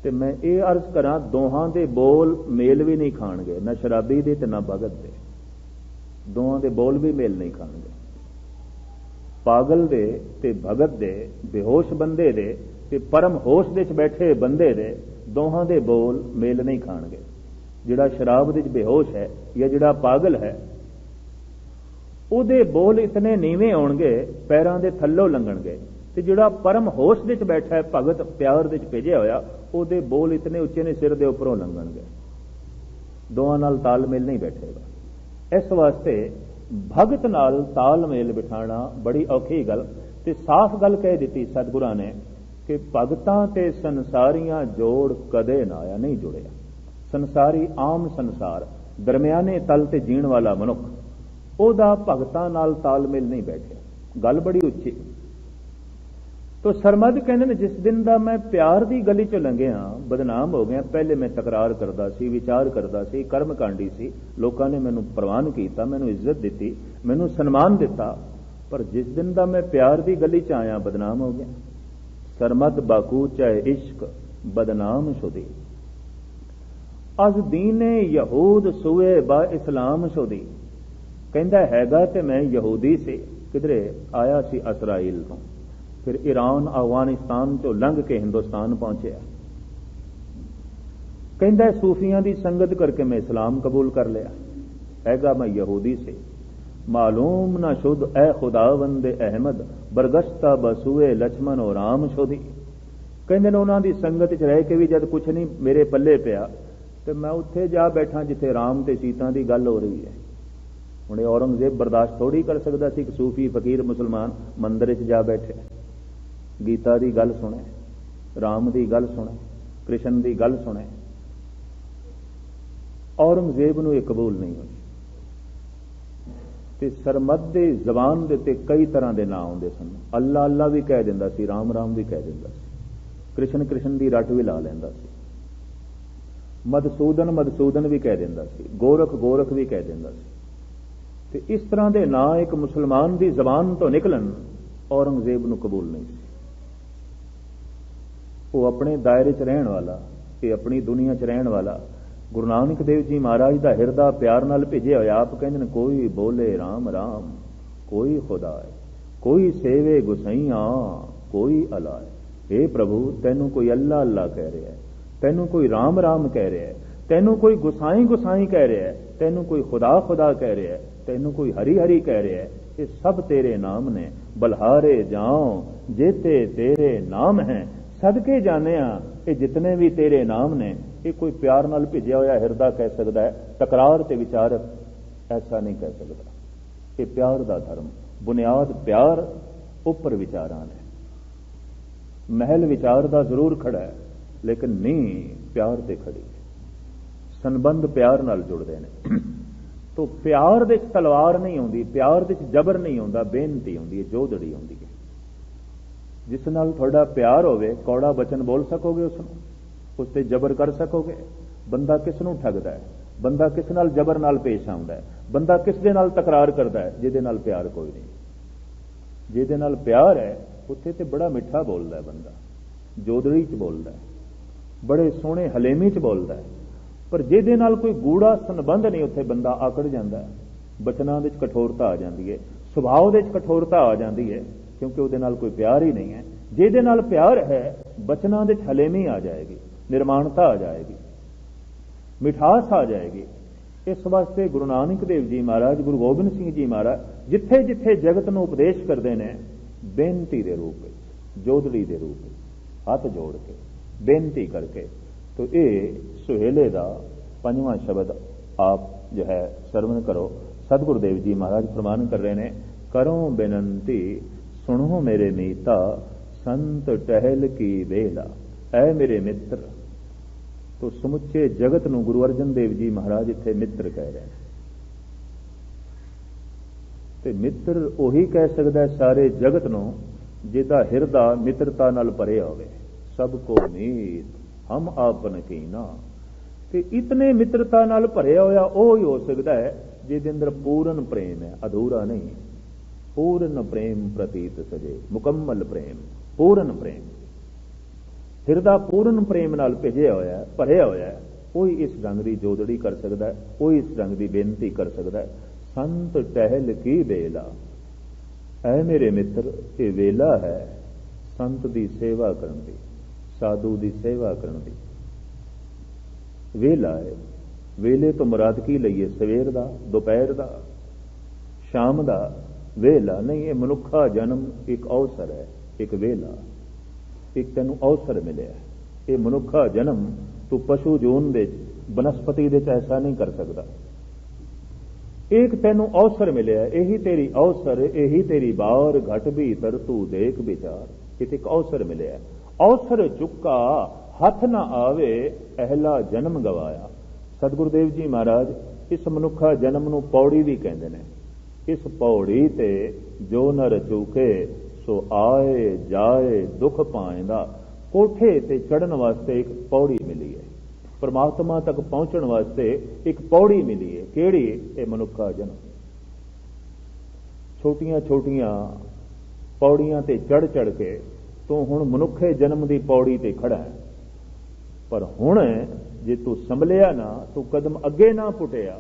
ਤੇ ਮੈਂ ਇਹ ਅਰਜ਼ ਕਰਾਂ, ਦੋਹਾਂ ਦੇ ਬੋਲ ਮੇਲ ਵੀ ਨਹੀਂ ਖਾਣਗੇ, ਨਾ ਸ਼ਰਾਬੀ ਦੇ ਤੇ ਨਾ ਭਗਤ ਦੇ। ਦੋਹਾਂ ਦੇ ਬੋਲ ਵੀ ਮੇਲ ਨਹੀਂ ਖਾਣਗੇ। ਪਾਗਲ ਦੇ ਤੇ ਭਗਤ ਦੇ, ਬੇਹੋਸ਼ ਬੰਦੇ ਦੇ ਤੇ ਪਰਮ ਹੋਸ਼ ਦੇ ਚ ਬੈਠੇ ਬੰਦੇ ਦੇ, ਦੋਹਾਂ ਦੇ ਬੋਲ ਮੇਲ ਨਹੀਂ ਖਾਣਗੇ। ਜਿਹੜਾ ਸ਼ਰਾਬ ਦੇ ਚ ਬੇਹੋਸ਼ ਹੈ ਜਾਂ ਜਿਹੜਾ ਪਾਗਲ ਹੈ, ਉਹਦੇ ਬੋਲ ਇਤਨੇ ਨੀਵੇਂ ਹੋਣਗੇ, ਪੈਰਾਂ ਦੇ ਥੱਲੋਂ ਲੰਘਣਗੇ। ਤੇ ਜਿਹੜਾ ਪਰਮ ਹੋਸ਼ ਦੇ ਚ ਬੈਠਾ ਹੈ, ਭਗਤ ਪਿਆਰ ਦੇ ਚ ਭੇਜਿਆ ਹੋਇਆ, ਉਹਦੇ ਬੋਲ ਇਤਨੇ ਉੱਚੇ ਨੇ, ਸਿਰ ਦੇ ਉੱਪਰੋਂ ਲੰਘਣਗੇ। ਦੋਹਾਂ ਨਾਲ ਤਾਲਮੇਲ ਨਹੀਂ ਬੈਠੇਗਾ। ਇਸ ਵਾਸਤੇ ਭਗਤ ਨਾਲ ਤਾਲਮੇਲ ਬਿਠਾਣਾ ਬੜੀ ਔਖੀ ਗੱਲ। ਤੇ ਸਾਫ਼ ਗੱਲ ਕਹਿ ਦਿੱਤੀ ਸਤਿਗੁਰਾਂ ਨੇ ਕਿ ਭਗਤਾਂ ਤੇ ਸੰਸਾਰੀਆਂ ਜੋੜ ਕਦੇ ਨਾ ਆਇਆ, ਨਹੀਂ ਜੁੜਿਆ। ਸੰਸਾਰੀ ਆਮ ਸੰਸਾਰ, ਦਰਮਿਆਨੇ ਤਲ ਤੇ ਜੀਣ ਵਾਲਾ ਮਨੁੱਖ, ਉਹਦਾ ਭਗਤਾਂ ਨਾਲ ਤਾਲਮੇਲ ਨਹੀਂ ਬੈਠਿਆ। ਗੱਲ ਬੜੀ ਉੱਚੀ। ਤੋ ਸਰਮਦ ਕਹਿੰਦੇ ਨੇ, ਜਿਸ ਦਿਨ ਦਾ ਮੈਂ ਪਿਆਰ ਦੀ ਗਲੀ ਚ ਲੰਘਿਆ, ਬਦਨਾਮ ਹੋ ਗਿਆ। ਪਹਿਲੇ ਮੈਂ ਤਕਰਾਰ ਕਰਦਾ ਸੀ, ਵਿਚਾਰ ਕਰਦਾ ਸੀ, ਕਰਮ ਕਾਂਡੀ ਸੀ, ਲੋਕਾਂ ਨੇ ਮੈਨੂੰ ਪ੍ਰਵਾਨ ਕੀਤਾ, ਮੈਨੂੰ ਇੱਜ਼ਤ ਦਿੱਤੀ, ਮੈਨੂੰ ਸਨਮਾਨ ਦਿੱਤਾ। ਪਰ ਜਿਸ ਦਿਨ ਦਾ ਮੈਂ ਪਿਆਰ ਦੀ ਗਲੀ ਚ ਆਇਆ, ਬਦਨਾਮ ਹੋ ਗਿਆ। ਸਰਮਦ ਬਾਕੂ ਚਾਹੇ ਇਸ਼ਕ ਬਦਨਾਮ ਸ਼ੁਦੀ, ਅਜ਼ ਦੀਨੇ ਯਹੂਦ ਸੂਏ ਬਾ ਇਸਲਾਮ ਸ਼ੁਦੀ। ਕਹਿੰਦਾ ਹੈਗਾ ਤੇ ਮੈਂ ਯਹੂਦੀ ਸੀ, ਕਿਧਰੇ ਆਇਆ ਸੀ ਇਸਰਾਈਲ ਤੋਂ, ਫਿਰ ਈਰਾਨ ਅਫਗਾਨਿਸਤਾਨ ਤੋਂ ਲੰਘ ਕੇ ਹਿੰਦੁਸਤਾਨ ਪਹੁੰਚਿਆ। ਕਹਿੰਦਾ ਸੂਫੀਆਂ ਦੀ ਸੰਗਤ ਕਰਕੇ ਮੈਂ ਇਸਲਾਮ ਕਬੂਲ ਕਰ ਲਿਆ। ਹੈਗਾ ਮੈਂ ਯਹੂਦੀ ਸੀ। ਮਾਲੂਮ ਨਾ ਸ਼ੁਦ ਐ ਖੁਦਾਵੰਦ ਅਹਿਮਦ, ਬਰਗਸ਼ਤਾ ਬਸੂਏ ਲਛਮਨ ਔ ਰਾਮ ਸ਼ੁਦੀ। ਕਹਿੰਦੇ ਨੇ ਉਹਨਾਂ ਦੀ ਸੰਗਤ ਚ ਰਹਿ ਕੇ ਵੀ ਜਦ ਕੁਛ ਨਹੀਂ ਮੇਰੇ ਪੱਲੇ ਪਿਆ, ਤੇ ਮੈਂ ਉੱਥੇ ਜਾ ਬੈਠਾ ਜਿੱਥੇ ਰਾਮ ਤੇ ਸੀਤਾ ਦੀ ਗੱਲ ਹੋ ਰਹੀ ਹੈ। ਹੁਣ ਇਹ ਔਰੰਗਜ਼ੇਬ ਬਰਦਾਸ਼ਤ ਥੋੜੀ ਕਰ ਸਕਦਾ ਸੀ ਕਿ ਸੂਫੀ ਫਕੀਰ ਮੁਸਲਮਾਨ ਮੰਦਰ 'ਚ ਜਾ ਬੈਠੇ, ਗੀਤਾ ਦੀ ਗੱਲ ਸੁਣੇ, ਰਾਮ ਦੀ ਗੱਲ ਸੁਣੇ, ਕ੍ਰਿਸ਼ਨ ਦੀ ਗੱਲ ਸੁਣੇ। ਔਰੰਗਜ਼ੇਬ ਨੂੰ ਇਹ ਕਬੂਲ ਨਹੀਂ ਹੋਈ। ਤੇ ਸਰਮਦ ਦੀ ਜ਼ਬਾਨ ਦੇ ਉੱਤੇ ਕਈ ਤਰ੍ਹਾਂ ਦੇ ਨਾਂ ਆਉਂਦੇ ਸਨ। ਅੱਲਾ ਅੱਲਾ ਵੀ ਕਹਿ ਦਿੰਦਾ ਸੀ, ਰਾਮ ਰਾਮ ਵੀ ਕਹਿ ਦਿੰਦਾ ਸੀ, ਕ੍ਰਿਸ਼ਨ ਕ੍ਰਿਸ਼ਨ ਦੀ ਰੱਟ ਵੀ ਲਾ ਲੈਂਦਾ ਸੀ, ਮਦਸੂਦਨ ਮਦਸੂਦਨ ਵੀ ਕਹਿ ਦਿੰਦਾ ਸੀ, ਗੋਰਖ ਗੋਰਖ ਵੀ ਕਹਿ ਦਿੰਦਾ ਸੀ। ਤੇ ਇਸ ਤਰ੍ਹਾਂ ਦੇ ਨਾਂ ਇੱਕ ਮੁਸਲਮਾਨ ਦੀ ਜ਼ਬਾਨ ਤੋਂ ਨਿਕਲਣ ਔਰੰਗਜ਼ੇਬ ਨੂੰ ਕਬੂਲ ਨਹੀਂ ਸੀ। ਉਹ ਆਪਣੇ ਦਾਇਰੇ 'ਚ ਰਹਿਣ ਵਾਲਾ, ਇਹ ਆਪਣੀ ਦੁਨੀਆ 'ਚ ਰਹਿਣ ਵਾਲਾ, ਗੁਰੂ ਨਾਨਕ ਦੇਵ ਜੀ ਮਹਾਰਾਜ ਦਾ ਹਿਰਦਾ ਪਿਆਰ ਨਾਲ ਭੇਜਿਆ ਹੋਇਆ। ਆਪ ਕਹਿੰਦੇ ਨੇ, ਕੋਈ ਬੋਲੇ ਰਾਮ ਰਾਮ, ਕੋਈ ਖੁਦਾ ਹੈ, ਕੋਈ ਸੇਵੇ ਗੁਸਾਈਆਂ, ਕੋਈ ਅਲਾ ਹੈ। हे ਪ੍ਰਭੂ, ਤੈਨੂੰ ਕੋਈ ਅੱਲਾ ਅੱਲਾ ਕਹਿ ਰਿਹਾ ਹੈ, ਤੈਨੂੰ ਕੋਈ ਰਾਮ ਰਾਮ ਕਹਿ ਰਿਹਾ ਹੈ, ਤੈਨੂੰ ਕੋਈ ਗੁਸਾਈ ਗੁਸਾਈ ਕਹਿ ਰਿਹਾ ਹੈ, ਤੈਨੂੰ ਕੋਈ ਖੁਦਾ ਖੁਦਾ ਕਹਿ ਰਿਹਾ ਹੈ, ਤੈਨੂੰ ਕੋਈ ਹਰੀ ਹਰੀ ਕਹਿ ਰਿਹਾ ਹੈ। ਇਹ ਸਭ ਤੇਰੇ ਨਾਮ ਨੇ। ਬਲਹਾਰੇ ਜਾਉ ਜੇਤੇ ਤੇਰੇ ਨਾਮ ਹੈ, ਸਦਕੇ ਜਾਣਿਆ ये जितने भी तेरे नाम ने ये कोई प्यार नाल भिजिया होया हिरदा कह सकता है, तकरार ते विचारक ऐसा नहीं कह सकता। ये प्यार दा धर्म, बुनियाद प्यार, उपर विचारां ने। महल विचार दा जरूर खड़ा है लेकिन नहीं प्यार ते खड़ी है। संबंध प्यार नाल जुड़दे ने। तो प्यार दे तलवार नहीं आउंदी, प्यार दे जबर नहीं आउंदा, बेनती आउंदी है, जोदड़ी आउंदी है। जिस नाल थोड़ा प्यार होवे कौड़ा वचन बोल सकोगे, उस ते जबर कर सकोगे। बंदा किस नूं ठगदा है, बंदा किस नाल जबर नाल पेश आउंदा है, बंदा किस दे नाल तकरार करदा है, जिहदे नाल प्यार कोई नहीं। जिहदे नाल प्यार है उत्थे ते बड़ा मिठा बोलदा है बंदा, जोदड़ी च बोलदा है, बड़े सोहणे हलेमी च बोलदा है। पर जिहदे नाल कोई गूढ़ा संबंध नहीं उत्थे बंदा आकड़ जांदा है, बचनां दे च कठोरता आ जांदी है, सुभाव दे च कठोरता आ जांदी है, क्योंकि उहदे नाल कोई प्यार ही नहीं है। जिहदे नाल प्यार है बचनां दे च हलेमी आ जाएगी, निर्माणता आ जाएगी, मिठास आ जाएगी। इस वास्ते गुरु नानक देव जी महाराज, गुरु गोबिंद सिंह जी महाराज जिथे जिथे जगत नूं उपदेश करते हैं बेनती के रूप में, जोदड़ी के रूप में, हाथ जोड़ के बेनती करके। तो ये सुहेले का 5वां शब्द आप जो है श्रवण करो। सतगुरुदेव जी महाराज प्रमाण कर रहे हैं, करो बेनंती सुनो मेरे मीता, संत टहल की बेला। ऐ मेरे मित्र, तो समुचे जगत नूं गुरु अर्जन देव जी महाराज इत्थे मित्र कह रहे हैं। ते मित्र उही कह सकता है सारे जगत नूं जिहदा हिरदा मित्रता नाल भरिया होवे। सबको मीत हम आपन कीना। ते इतने मित्रता नाल भरिया होया ਉਹ ही हो सकता है जिहदे अंदर पूर्ण प्रेम है, अधूरा नहीं। पूर्ण प्रेम प्रतीत सजे, मुकम्मल प्रेम, पूर्ण प्रेम। हिरदा पूर्ण प्रेम नाल भिजिया होया, भरिया होया, कोई इस रंग की जोदड़ी कर सकता है, कोई इस रंग की बेनती कर सकता है। संत टहल की बेला। ऐ मेरे मित्र, ये वेला है संत की सेवा करने की, साधु की सेवा करने की। वेला है, वेले तो मुराद की लईए सवेर का, दोपहर का, शाम का वेला नहीं। ये मनुखा जन्म एक अवसर है, एक वेला, एक तेनू अवसर मिले। ये मनुखा जन्म तू पशु जून दे बनस्पति दे ऐसा नहीं कर सकता। एक तेनू अवसर मिले, यही तेरी अवसर, यही तेरी बार घट भीतर तू देख विचार। एक अवसर मिले, अवसर चुका हथ ना आवे, अहला जन्म गवाया। सतगुरुदेव जी महाराज इस मनुखा जन्म नूं पौड़ी भी कहते हैं। इस पौड़ी ते जो नर चूके सो आए जाए दुख पाएंदा। कोठे ते चढ़न वास्ते एक पौड़ी मिली है, परमात्मा तक पहुंचण वास्ते एक पौड़ी मिली है। केड़ी? ये मनुखा जन्म। छोटियां छोटियां पौड़ियां ते चढ़ चढ़ के तू हुण मनुखे जन्म की पौड़ी ते खड़ा है। पर हुण जे तू संभलिया ना, तू कदम अगे ना पुटिया,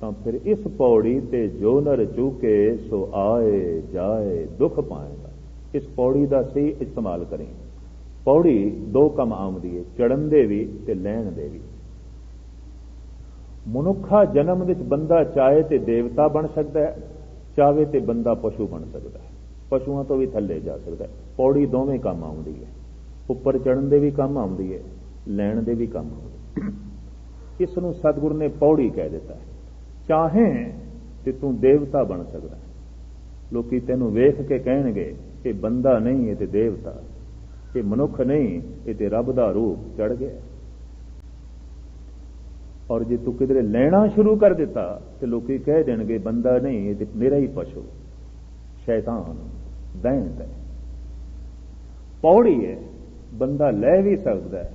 तो फिर इस पौड़ी ते जो नर चूके सो आए जाए दुख पाएगा। इस पौड़ी का सही इस्तेमाल करें। पौड़ी दो काम आउंदी है, चढ़न दे भी ते लैण दे भी। मनुखा जन्म विच बंदा चाहे ते देवता बन सकता है, चाहे ते बंदा पशु बन सकता है, पशुओं तो भी थले जा सकता है। पौड़ी दोवें काम आउंदी है, उपर चढ़न दे भी काम आउंदी है, लैण दे भी काम आउंदी है। इसनूं सतगुरु ने पौड़ी कह दिता है। चाहे ते तू देवता बन सकता है। लोकी तेनू वेख के कहणगे ये बंदा नहीं, ये ते देवता, ये मनुख नहीं, ये ते रब दा रूप चढ़ गया। और जे तू किधरे लेना शुरू कर दिता तो लोकी कह देणगे बंदा नहीं, ये ते मेरा ही पशु, शैतान, दैंत है। पौड़ी है, बंदा ले भी सकता है,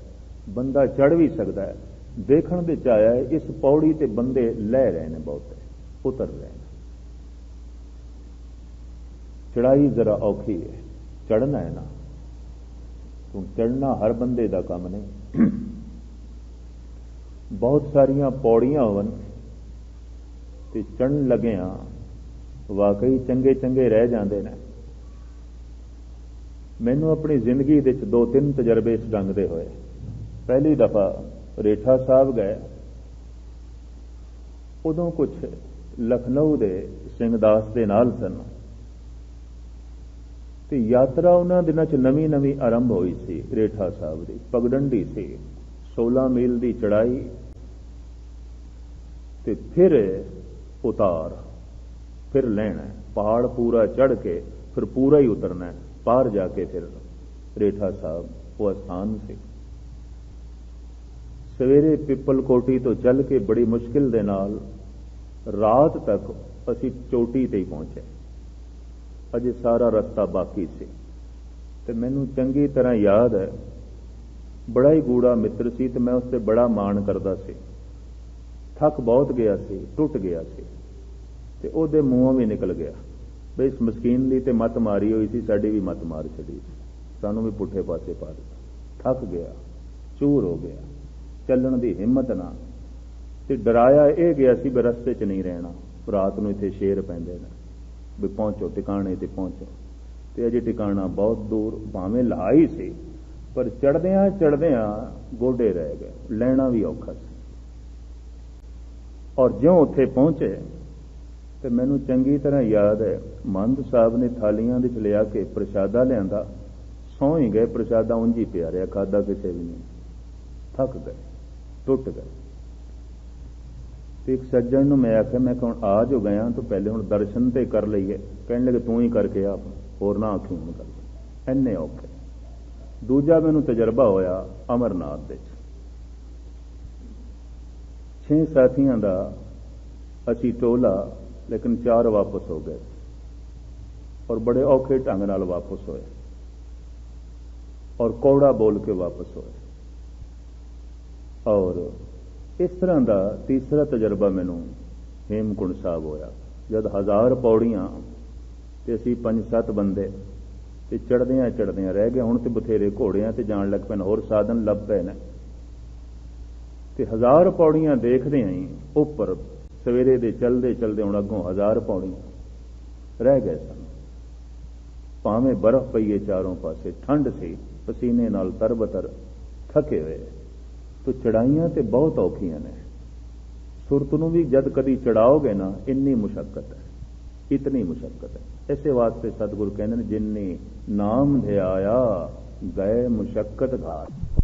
बंदा चढ़ भी सकता है। देखण विच आया है इस पौड़ी ते बंदे ले रहे हैं, बहुते उतर रहे हैं। चढ़ाई जरा औखी है, चढ़ना है ना, तू चढ़ना हर बंदे का काम नहीं। बहुत सारिया पौड़ियां होवन ते चढ़न लगिया वाकई चंगे चंगे रह जाते हैं। मैनू अपनी जिंदगी दे 2-3 तजर्बे इस ढंग दे होए। पहली दफा रेठा साहब गए, उदों कुछ लखनऊ दे सिंह दास दे नाल सन ਤੇ ਯਾਤਰਾ ਉਹਨਾਂ ਦਿਨਾਂ 'ਚ ਨਵੀਂ ਨਵੀਂ ਆਰੰਭ ਹੋਈ ਸੀ। ਰੇਠਾ ਸਾਹਿਬ ਦੀ ਪਗਡੰਡੀ ਸੀ, 16 ਮੀਲ ਦੀ ਚੜਾਈ ਤੇ ਫਿਰ ਉਤਾਰ, ਫਿਰ ਲੈਣਾ ਪਹਾੜ ਪੂਰਾ ਚੜ੍ਹ ਕੇ ਫਿਰ ਪੂਰਾ ਹੀ ਉਤਰਨਾ, ਪਾਰ ਜਾ ਕੇ ਫਿਰ ਰੇਠਾ ਸਾਹਿਬ ਉਹ ਅਸਥਾਨ ਸੀ। ਸਵੇਰੇ ਪਿੱਪਲ ਕੋਟੀ ਤੋਂ ਚੱਲ ਕੇ ਬੜੀ ਮੁਸ਼ਕਿਲ ਦੇ ਨਾਲ ਰਾਤ ਤੱਕ ਅਸੀਂ ਚੋਟੀ ਤੇ ਹੀ ਪਹੁੰਚੇ। ਅਜੇ ਸਾਰਾ ਰਸਤਾ ਬਾਕੀ ਸੀ ਤੇ ਮੈਨੂੰ ਚੰਗੀ ਤਰ੍ਹਾਂ ਯਾਦ ਹੈ, ਬੜਾ ਹੀ ਗੂੜਾ ਮਿੱਤਰ ਸੀ ਤੇ ਮੈਂ ਉਸ ਤੇ ਬੜਾ ਮਾਣ ਕਰਦਾ ਸੀ। ਥੱਕ ਬਹੁਤ ਗਿਆ ਸੀ, ਟੁੱਟ ਗਿਆ ਸੀ ਤੇ ਉਹਦੇ ਮੂੰਹੋਂ ਵੀ ਨਿਕਲ ਗਿਆ ਬਈ ਇਸ ਮਸਕੀਨ ਦੀ ਤੇ ਮੱਤ ਮਾਰੀ ਹੋਈ ਸੀ, ਸਾਡੀ ਵੀ ਮੱਤ ਮਾਰ ਛੱਡੀ, ਸਾਨੂੰ ਵੀ ਪੁੱਠੇ ਪਾਸੇ ਪਾ ਦਿੱਤਾ। ਥੱਕ ਗਿਆ, ਚੂਰ ਹੋ ਗਿਆ, ਚੱਲਣ ਦੀ ਹਿੰਮਤ ਨਾ, ਤੇ ਡਰਾਇਆ ਇਹ ਗਿਆ ਸੀ ਵੀ ਰਸਤੇ 'ਚ ਨਹੀਂ ਰਹਿਣਾ, ਰਾਤ ਨੂੰ ਇੱਥੇ ਸ਼ੇਰ ਪੈਂਦੇ ਨੇ, ਵੀ ਪਹੁੰਚੋ ਟਿਕਾਣੇ ਤੇ ਪਹੁੰਚੋ। ਤੇ ਅਜੇ ਟਿਕਾਣਾ ਬਹੁਤ ਦੂਰ, ਭਾਵੇਂ ਲਾਈ ਸੀ ਪਰ ਚੜਦਿਆਂ ਚੜਦਿਆਂ ਗੋਡੇ ਰਹਿ ਗਏ, ਲੈਣਾ ਵੀ ਔਖਾ ਸੀ। ਔਰ ਜਿਉਂ ਉੱਥੇ ਪਹੁੰਚੇ ਤੇ ਮੈਨੂੰ ਚੰਗੀ ਤਰ੍ਹਾਂ ਯਾਦ ਹੈ, ਮੰਦ ਸਾਹਿਬ ਨੇ ਥਾਲੀਆਂ ਦੇ 'ਚ ਲਿਆ ਕੇ ਪ੍ਰਸ਼ਾਦਾ ਲਿਆਂਦਾ, ਸੌਂ ਹੀ ਗਏ, ਪ੍ਰਸ਼ਾਦਾ ਉਂਝ ਹੀ ਪਿਆ ਰਿਹਾ, ਖਾਧਾ ਕਿਸੇ ਵੀ ਨਹੀਂ। ਥੱਕ ਗਏ, ਟੁੱਟ ਗਏ। ਤੇ ਇੱਕ ਸੱਜਣ ਨੂੰ ਮੈਂ ਆਖਿਆ, ਮੈਂ ਹੁਣ ਆ ਜੋ ਗਿਆ ਤਾਂ ਪਹਿਲੇ ਹੁਣ ਦਰਸ਼ਨ ਤੇ ਕਰ ਲਈਏ। ਕਹਿਣ ਲੱਗੇ ਤੂੰ ਹੀ ਕਰਕੇ ਆ, ਹੋਰ ਨਾ ਆਖੀ ਹੁਣ ਕਰ, ਇੰਨੇ ਔਖੇ। ਦੂਜਾ ਮੈਨੂੰ ਤਜਰਬਾ ਹੋਇਆ ਅਮਰਨਾਥ ਦੇ 6 ਸਾਥੀਆਂ ਦਾ ਅਸੀਂ ਟੋਲਾ, ਲੇਕਿਨ 4 ਵਾਪਸ ਹੋ ਗਏ ਔਰ ਬੜੇ ਔਖੇ ਢੰਗ ਨਾਲ ਵਾਪਸ ਹੋਏ ਔਰ ਕੌੜਾ ਬੋਲ ਕੇ ਵਾਪਸ ਹੋਏ। ਔਰ ਇਸ ਤਰ੍ਹਾਂ ਦਾ ਤੀਸਰਾ ਤਜਰਬਾ ਮੈਨੂੰ ਹੇਮਕੁੰਡ ਸਾਹਿਬ ਹੋਇਆ, ਜਦ 1000 ਪੌੜੀਆਂ ਤੇ ਅਸੀਂ 5-7 ਬੰਦੇ ਤੇ ਚੜਦਿਆਂ ਚੜਦਿਆਂ ਰਹਿ ਗਏ। ਹੁਣ ਤੇ ਬਥੇਰੇ ਘੋੜਿਆਂ ਤੇ ਜਾਣ ਲੱਗ ਪਏ, ਹੋਰ ਸਾਧਨ ਲੱਭ ਪਏ ਨੇ ਤੇ 1000 ਪੌੜੀਆਂ ਦੇਖਦੇ ਆਂ ਉੱਪਰ, ਸਵੇਰੇ ਦੇ ਚਲਦੇ ਚਲਦੇ ਹੁਣ ਅੱਗੋਂ 1000 ਪੌੜੀਆਂ ਰਹਿ ਗਏ ਸਨ। ਭਾਵੇਂ ਬਰਫ਼ ਪਈਏ ਚਾਰੋਂ ਪਾਸੇ, ਠੰਡ ਸੀ, ਪਸੀਨੇ ਨਾਲ ਤਰਬਤਰ ਥਕੇ ਹੋਏ। ਤੋ ਚੜਾਈਆਂ ਤੇ ਬਹੁਤ ਔਖੀਆਂ ਨੇ, ਸੁਰਤ ਨੂੰ ਵੀ ਜਦ ਕਦੀ ਚੜਾਓਗੇ ਨਾ, ਇੰਨੀ ਮੁਸ਼ੱਕਤ ਹੈ, ਇਤਨੀ ਮੁਸ਼ੱਕਤ ਹੈ। ਇਸੇ ਵਾਸਤੇ ਸਤਿਗੁਰੂ ਕਹਿੰਦੇ ਨੇ, ਜਿਨਨੇ ਨਾਮ ਧਿਆਇਆ ਗਏ ਮੁਸ਼ੱਕਤ ਘਾਟ।